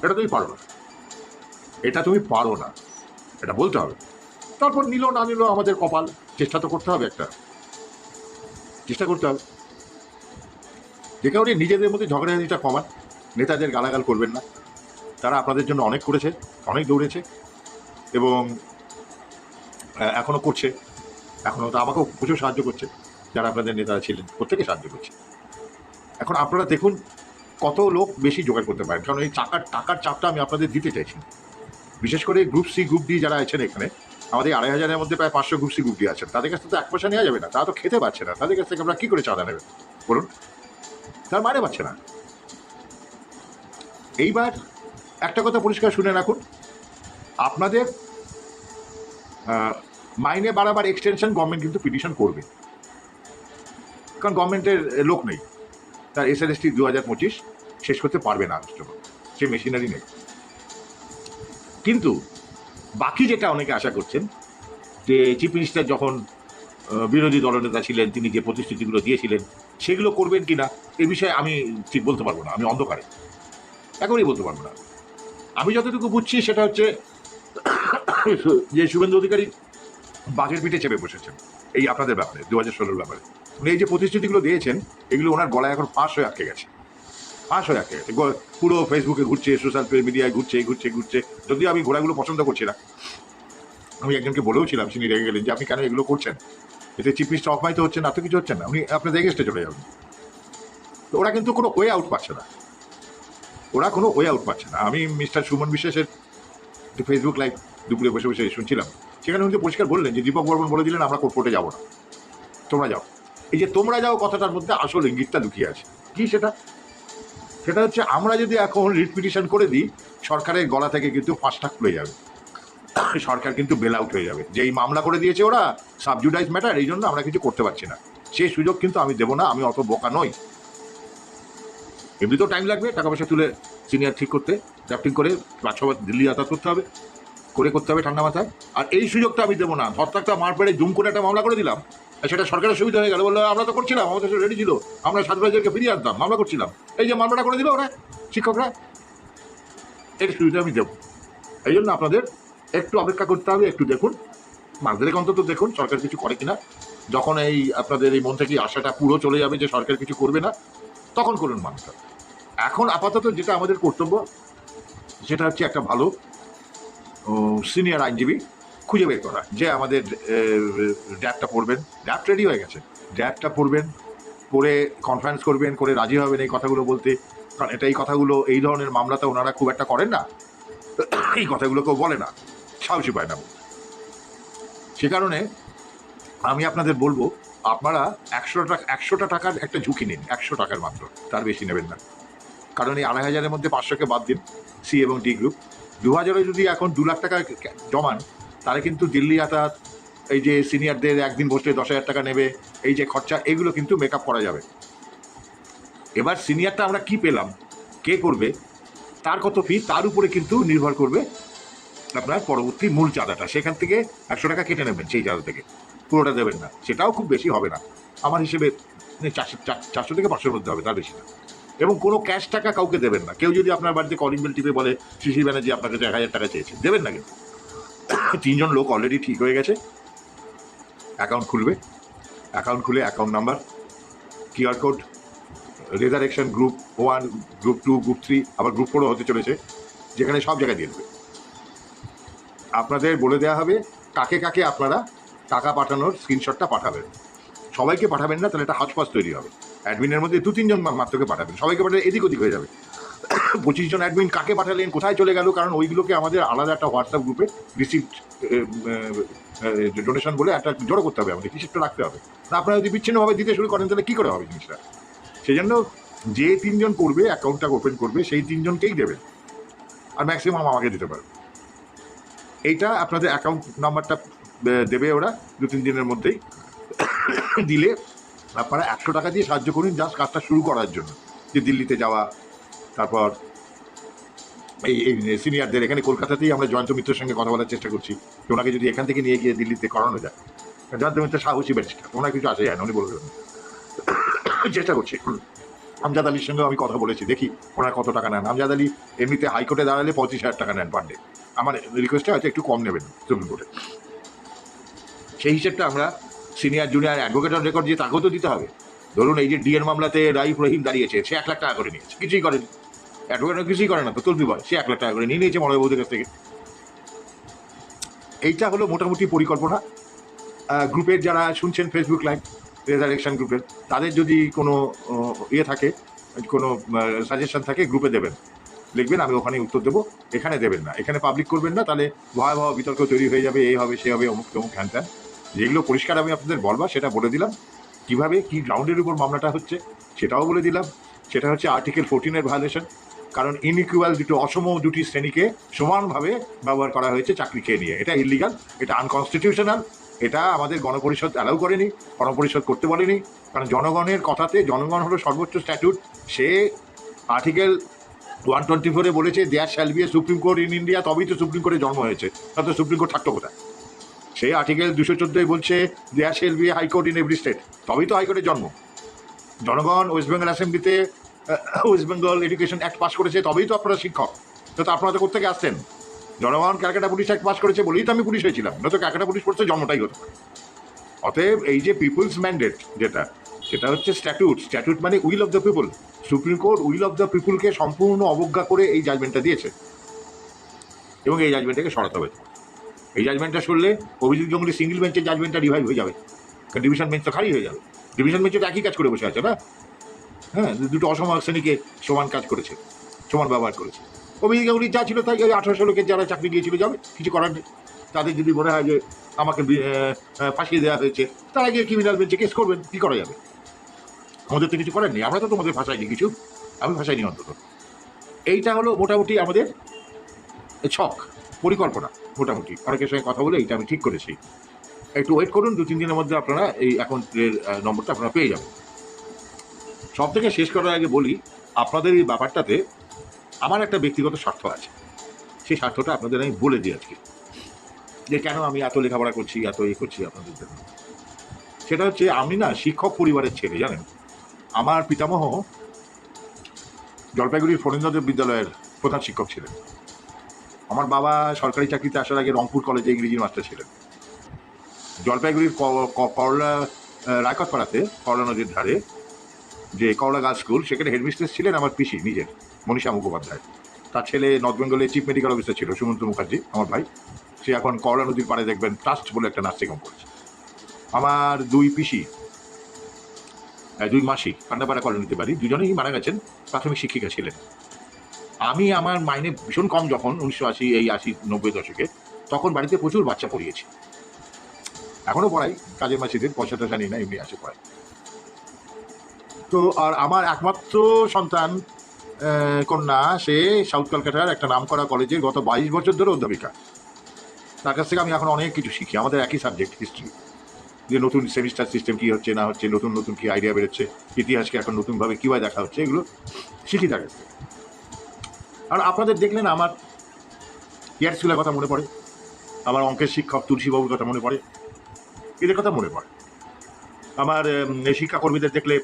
এটা তুমি পারো না, এটা তুমি পারো না, এটা বলতে হবে। তারপর নিল না নিল আমাদের কপাল, চেষ্টা তো করতে হবে, একটা চেষ্টা করতে হবে। যে কারণে নিজেদের মধ্যে ঝগড়াঝাটিটা কমান, নেতাদের গালাগাল করবেন না। তারা আপনাদের জন্য অনেক করেছে, অনেক দৌড়েছে এবং এখনও করছে। এখনও তো আমাকেও প্রচুর সাহায্য করছে, যারা আপনাদের নেতারা ছিলেন প্রত্যেকে সাহায্য করছে। এখন আপনারা দেখুন কত লোক বেশি জোগাড় করতে পারেন, কারণ এই টাকার চাপটা আমি আপনাদের দিতে চাইছি। বিশেষ করে গ্রুপ সি গ্রুপ ডি যারা আছেন এখানে, আমাদের 2,500-এর মধ্যে প্রায় 500 গ্রুপ সি গ্রুপ ডি আছেন। তাদের কাছ থেকে তো 1 পয়সা নেওয়া যাবে না, তারা তো খেতে পাচ্ছে না। তাদের কাছ থেকে আমরা কী করে চাঁদা নেবেন বলুন? তার মানে পাচ্ছে না। এইবার একটা কথা পরিষ্কার শুনে রাখুন, আপনাদের মাইনে বাড়াবার এক্সটেনশন গভর্নমেন্ট কিন্তু পিটিশন করবে, কারণ গভর্নমেন্টের লোক নেই, তার SLST 2025 শেষ করতে পারবে না, সে মেশিনারি নেই। কিন্তু বাকি যেটা অনেকে আশা করছেন যে চিফ মিনিস্টার যখন বিরোধী দলনেতা ছিলেন, তিনি যে প্রতিশ্রুতিগুলো দিয়েছিলেন সেগুলো করবেন কিনা এ বিষয়ে আমি ঠিক বলতে পারবো না। আমি অন্ধকারে একেবারেই বলতে পারবো না। আমি যতটুকু বুঝছি সেটা হচ্ছে যে শুভেন্দু অধিকারী বাঘের পিঠে চেপে বসেছেন এই আপনাদের ব্যাপারে, 2016-র ব্যাপারে। উনি এই যে প্রতিশ্রুতিগুলো দিয়েছেন এগুলো ওনার গলায় এখন ফাঁস হয়ে আটকে গেছে, ফাঁস হয়ে আটকে গেছে। পুরো ফেসবুকে ঘুরছে, সোশ্যাল মিডিয়ায় ঘুরছে ঘুরছে ঘুরছে। যদিও আমি ঘোড়াগুলো পছন্দ করছি না, আমি একজনকে বলেও ছিলাম, তিনি রেগে গেলেন যে আপনি কেন এগুলো করছেন, এতে চিফ মিনিস্টার অপমানিত হচ্ছেন, এত কিছু হচ্ছেন না, উনি আপনাদের এগেস্টে চলে যাবেন। তো ওরা কিন্তু কোনো ওয়ে আউট পাচ্ছে না, ওরা কোনো ওয়ে আউট পাচ্ছে না। আমি মিস্টার সুমন বিশ্বাসের ফেসবুক লাইভ দুপুরে বসে বসে শুনছিলাম, সেখানে উনি পরিষ্কার বললেন যে দীপক বর্মন বলে দিলেন আমরা কোর্টে যাবো না, তোমরা যাও। এই যে তোমরা যাও কথাটার মধ্যে আসল ইঙ্গিতটা লুকিয়ে আছে। কি সেটা? সেটা হচ্ছে আমরা যদি এখন রিট পিটিশন করে দিই, সরকারের গলা থেকে কিন্তু ফাঁসটা খুলে যাবে, সরকার কিন্তু বেল আউট হয়ে যাবে যে এই মামলা করে দিয়েছে ওরা, সাবজুডাইজ ম্যাটার, এই জন্য আমরা কিছু করতে পারছি না। সেই সুযোগ কিন্তু আমি দেবো না, আমি অত বোকা নই। এমনিতেও টাইম লাগবে টাকা পয়সা তুলে সিনিয়র ঠিক করতে, ড্রাফটিং করে 5-6 দিল্লি যাতায়াত করতে হবে, করতে হবে ঠান্ডা মাথায়। আর এই সুযোগটা আমি দেবো না। ধরতাকটা মার পেড়ে জুম করে একটা মামলা করে দিলাম, আর সেটা সরকারের সুবিধা হয়ে গেল, বললো আমরা তো করছিলাম, আমাদের সাথে রেডি ছিল, আমরা ছাত্রদেরকে ফিরিয়ে আনতাম, মামলা করছিলাম, এই যে মামলাটা করে দিল ওরা শিক্ষকরা, এর সুবিধা আমি দেবো। এই জন্য আপনাদের একটু অপেক্ষা করতে হবে, একটু দেখুন, মাঝদের অন্তত দেখুন সরকার কিছু করে কিনা। যখন এই আপনাদের এই মন থেকে আশাটা পুরো চলে যাবে যে সরকার কিছু করবে না, তখন করুন মামলা। এখন আপাতত যেটা আমাদের কর্তব্য সেটা হচ্ছে একটা ভালো সিনিয়র আইনজীবী খুঁজে বের করা, যে আমাদের ড্যাপটা পড়বেন, ড্যাপ রেডি হয়ে গেছে, ড্যাপটা পড়বেন, পড়ে কনফারেন্স করবেন, করে রাজি হবেন এই কথাগুলো বলতে। কারণ এটা এই কথাগুলো এই ধরনের মামলাতে ওনারা খুব একটা করেন না, এই কথাগুলো কেউ বলে না, সাহসী পায় না। সে কারণে আমি আপনাদের বলবো আপনারা 100টা টাকার একটা ঝুঁকি নিন, 100 টাকার মাত্র, তার বেশি নেবেন না। কারণ এই 2,500-এর মধ্যে 500-কে বাদ দিন সি এবং ডি গ্রুপ, 2,000-এ যদি এখন 2 লাখ টাকা জমান, তাহলে কিন্তু দিল্লি যাতায়াত, এই যে সিনিয়রদের একদিন বসলে 10,000 টাকা নেবে, এই যে খরচা, এগুলো কিন্তু মেকআপ করা যাবে। এবার সিনিয়রটা আমরা কি পেলাম, কে করবে, তার কত ফি, তার উপরে কিন্তু নির্ভর করবে আপনার পরবর্তী মূল চাঁদাটা। সেখান থেকে 100 টাকা কেটে নেবেন, সেই চাঁদা থেকে পুরোটা দেবেন না, সেটাও খুব বেশি হবে না আমার হিসেবে, 400 থেকে 500-এর মধ্যে হবে, তার বেশি না। এবং কোনো ক্যাশ টাকা কাউকে দেবেন না। কেউ যদি আপনার বাড়িতে কলিং বেল টিপে বলে শিশির ব্যানার্জি আপনার কাছে 1,000 টাকা চেয়েছে, দেবেন না। কিন্তু 3 জন লোক অলরেডি ঠিক হয়ে গেছে, অ্যাকাউন্ট খুলবে, অ্যাকাউন্ট খুলে account number, QR code, resurrection group 1, group 2, group 3, আবার গ্রুপ 4ও হতে চলেছে, যেখানে সব জায়গায় দিয়ে দেবে। আপনাদের বলে দেওয়া হবে কাকে কাকে আপনারা টাকা পাঠানোর স্ক্রিনশটটা পাঠাবেন। সবাইকে পাঠাবেন না, তাহলে একটা হজপজ তৈরি হবে। অ্যাডমিনের মধ্যে 2-3 জন মাত্রকে পাঠাবেন, সবাইকে পাঠালে এদিক ওদিক হয়ে যাবে। 25 জন অ্যাডমিন কাকে পাঠালেন, কোথায় চলে গেল, কারণ ওইগুলোকে আমাদের আলাদা একটা হোয়াটসঅ্যাপ গ্রুপে রিসিপ্ট ডোনেশন বলে একটা জড়ো করতে হবে, আমাদের রিসিপ্টটা রাখতে হবে। না আপনারা যদি বিচ্ছিন্নভাবে দিতে শুরু করেন তাহলে কী করে হবে জিনিসটা। সেই জন্য যে 3 জন করবে, অ্যাকাউন্টটা ওপেন করবে, সেই 3 জনকেই দেবেন, আর ম্যাক্সিমাম আমাকে দিতে পারবে। এইটা আপনাদের অ্যাকাউন্ট নাম্বারটা দেবে ওরা 2-3 দিনের মধ্যেই। দিলে আপনারা 100 টাকা দিয়ে সাহায্য করুন জাস্ট কাজটা শুরু করার জন্য, যে দিল্লিতে যাওয়া, তারপর এই সিনিয়রদের এখানে কলকাতাতেই আমরা জয়ন্ত মিত্রের সঙ্গে কথা বলার চেষ্টা করছি, যে ওনাকে যদি এখান থেকে নিয়ে গিয়ে দিল্লিতে করানো যায়। জয়ন্ত মিত্র সাহসী ব্যারিস্টার, ওনার কিছু আসে যায় না, উনি বলে দেবেন। চেষ্টা করছি। আমজাদ আলীর সঙ্গে আমি কথা বলেছি, দেখি ওনার কত টাকা নেন। আমজাদ আলী এমনিতে হাইকোর্টে দাঁড়ালে 25,000 টাকা নেন পার ডে। আমার রিকোয়েস্টটা হয়তো একটু কম নেবেন সুপ্রিম কোর্টে। সেই হিসেবটা আমরা senior junior advocate on record দিয়ে তাকেও তো দিতে হবে। ধরুন এই যে ডিএর মামলাতে রাইফ রহিম দাঁড়িয়েছে, সে 1 লাখ টাকা করে নিয়েছে, কিছুই করেনি। অ্যাডভোকেট কিছুই করে না তো, তুলবি বয়, সে 1 লাখ টাকা করে নিয়ে নিয়েছে মনে বৌদের কাছ থেকে। এইটা হলো মোটামুটি পরিকল্পনা। গ্রুপের যারা শুনছেন ফেসবুক লাইভ রেজারেকশন গ্রুপের, তাদের যদি কোনো ইয়ে থাকে, কোনো সাজেশন থাকে, গ্রুপে দেবেন, লিখবেন, আমি ওখানে উত্তর দেবো। এখানে দেবেন না, এখানে পাবলিক করবেন না, তাহলে ভয়াবহ বিতর্ক তৈরি হয়ে যাবে, এই হবে সে হবে, অমুক তমুক হ্যান ত্যান। যেগুলো পরিষ্কার আমি আপনাদের বলবা সেটা বলে দিলাম। কিভাবে কি গ্রাউন্ডের উপর মামলাটা হচ্ছে সেটাও বলে দিলাম। সেটা হচ্ছে আর্টিকেল 14-এর ভায়োলেশন, কারণ ইনইকুয়াল দুটো অসম দুটি শ্রেণীকে সমানভাবে ব্যবহার করা হয়েছে চাকরি খেয়ে নিয়ে। এটা ইলিগাল, এটা আনকনস্টিটিউশনাল, এটা আমাদের গণপরিষদ অ্যালাউ করেনি, গণপরিষদ করতে বলেনি। কারণ জনগণের কথাতে, জনগণ হলো সর্বোচ্চ স্ট্যাটিউট। সে আর্টিকেল 124-এ বলেছে there shall be a supreme court in India, তবেই তো সুপ্রিম কোর্টে জন্ম হয়েছে, তাতে সুপ্রিম কোর্ট থাকতো কোথায়? সেই আর্টিকেল 214 বলছে there shall be a high court in every state, তবেই তো হাইকোর্টের জন্ম। জনগণ ওয়েস্ট বেঙ্গল অ্যাসেম্বলিতে West Bengal education act pass করেছে, তবেই তো আপনারা শিক্ষক। তো আপনারা তো কোথেকে আসতেন? জনগণ ক্যালকাটা পুলিশ অ্যাক্ট পাস করেছে বলেই তো আমি পুলিশ হয়েছিলাম, নয়তো ক্যালকাটা পুলিশ পড়ছে জন্মটাই হতো। অতএব এই যে পিপুলস ম্যান্ডেট যেটা, সেটা হচ্ছে স্ট্যাটিউট। স্ট্যাটিউট মানে will of the people. Supreme court will of the পিপুলকে সম্পূর্ণ অবজ্ঞা করে এই জাজমেন্টটা দিয়েছে, এবং এই জাজমেন্টটাকে সরাতে হবে। এই জাজমেন্টটা সরলে অভিজিৎ গাঙ্গুলি সিঙ্গেল বেঞ্চের জাজমেন্টটা রিভাইভ হয়ে যাবে, কারণ ডিভিশন বেঞ্চ তো খালি হয়ে যাবে। ডিভিশন বেঞ্চে তো একই কাজ করে বসে আছে না, হ্যাঁ, দুটো অসম শ্রেণীকে সমান কাজ করেছে, সমান ব্যবহার করেছে। অভিজিৎ গাঙ্গুলি যা ছিল তাই, ওই 1800 লোকের যারা চাকরি গিয়েছিল যাবে, কিছু করার নেই। তাদের যদি মনে হয় যে আমাকে ফাঁসিয়ে দেওয়া হয়েছে, তারা গিয়ে ক্রিমিনাল বেঞ্চে কেস করবেন, কী করা যাবে? আমাদের তো কিছু করার নেই, আমরা তো তোমাদের ভাষাইনি কিছু, আমি ভাষাইনি অন্তত। এইটা হলো মোটামুটি আমাদের ছক, পরিকল্পনা। মোটামুটি অনেকের সঙ্গে কথা বলে এইটা আমি ঠিক করেছি। একটু ওয়েট করুন, 2-3 দিনের মধ্যে আপনারা এই অ্যাকাউন্টের নম্বরটা আপনারা পেয়ে যাবেন। সব থেকে শেষ করার আগে বলি, আপনাদের এই ব্যাপারটাতে আমার একটা ব্যক্তিগত স্বার্থ আছে। সেই স্বার্থটা আপনাদের আমি বলে দিই আজকে, যে কেন আমি এত লেখাপড়া করছি, এত করছি আপনাদের জন্য। সেটা হচ্ছে, আমি না শিক্ষক পরিবারের ছেলে, জানেন। আমার পিতামহ জলপাইগুড়ির ফণীন্দ্রদেব বিদ্যালয়ের প্রধান শিক্ষক ছিলেন। আমার বাবা সরকারি চাকরিতে আসার আগে রংপুর কলেজে ইংরেজির মাস্টার ছিলেন। জলপাইগুড়ির করলা রায়কতপাড়াতে, করলা নদীর ধারে যে করলা গার্লস স্কুল, সেখানে হেডমিস্ট্রেস ছিলেন আমার পিসি নিজের, মনীষা মুখোপাধ্যায়। তার ছেলে নর্থ বেঙ্গলের চিফ মেডিকেল অফিসার ছিল, সুমন্ত মুখার্জি, আমার ভাই। সে এখন করলা নদীর পাড়ে দেখবেন ট্রাস্ট বলে একটা নার্সিং হোম করেছে। আমার 2 পিসি, 2 মাসি কান্দাপাড়া কলোনিতে বাড়ি, দুজনেই মারা গেছেন, প্রাথমিক শিক্ষিকা ছিলেন। আমি আমার মাইনে ভীষণ কম যখন 1980, এই 80-90 দশকে, তখন বাড়িতে প্রচুর বাচ্চা পড়িয়েছি। এখনও পড়াই, কাজের মাসিদের পয়সাটা জানি না, এমনি আসে পড়াই। তো আর আমার একমাত্র সন্তান কন্যা, সে সাউথ কলকাতার একটা নামকরা কলেজে গত 22 বছর ধরে অধ্যাপিকা। তার কাছ থেকে আমি এখন অনেক কিছু শিখি। আমাদের একই সাবজেক্ট হিস্ট্রি, যে নতুন সেমিস্টার সিস্টেম কী হচ্ছে না হচ্ছে, নতুন নতুন কী আইডিয়া বেরোচ্ছে, ইতিহাসকে এখন নতুনভাবে কীভাবে দেখা হচ্ছে, এগুলো শিখি তার কাছ থেকে। আর আপনাদের দেখলেন আমার হেয়ার স্কুলের কথা মনে পড়ে, আমার অঙ্কের শিক্ষক তুলসীবাবুর কথা মনে পড়ে, এদের কথা মনে পড়ে। আমার শিক্ষাকর্মীদের দেখলে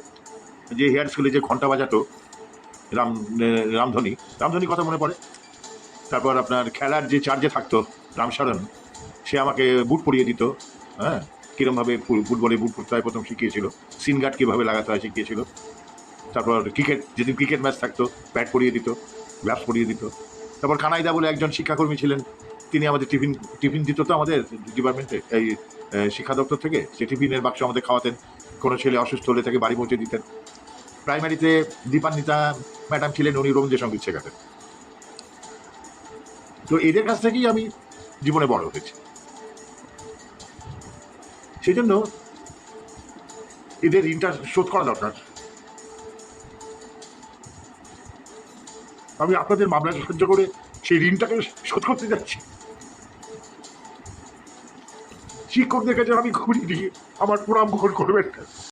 যে হেয়ার স্কুলে যে ঘন্টা বাজাতো রামধনির কথা মনে পড়ে। তারপর আপনার খেলার যে চার্জে থাকতো রামশরণ, সে আমাকে বুট পরিয়ে দিত, হ্যাঁ, কীরমভাবে ফুটবলে বুট পরতে হয় প্রথম শিখিয়েছিল, সিনগার্ড কীভাবে লাগাতে হয় শিখিয়েছিল। তারপর ক্রিকেট, যেদিন ক্রিকেট ম্যাচ থাকতো ব্যাট পরিয়ে দিত, গ্লাভস পরিয়ে দিত। তারপর কানাইদা বলে একজন শিক্ষাকর্মী ছিলেন, তিনি আমাদের টিফিন দিত তো আমাদের ডিপার্টমেন্টে, এই শিক্ষা দপ্তর থেকে। সে টিফিনের বাক্স আমাদের খাওয়াতেন, কোনো ছেলে অসুস্থ হলে তাকে বাড়ি পৌঁছে দিতেন। প্রাইমারিতে দীপান্বিতা ম্যাডাম ছিলেন, উনি রবীন্দ্রসঙ্গীত শেখাতেন। তো এদের কাছ থেকেই আমি জীবনে বড় হয়েছি। সেই জন্য এদের ঋণটা শোধ করা দরকার। আমি আপনাদের মামলা সাহায্য করে সেই ঋণটাকে শোধ করতে যাচ্ছি। শিক্ষকদের কাছে আমি খুবই দিয়ে আমার প্রণাম গ্রহণ করবেন।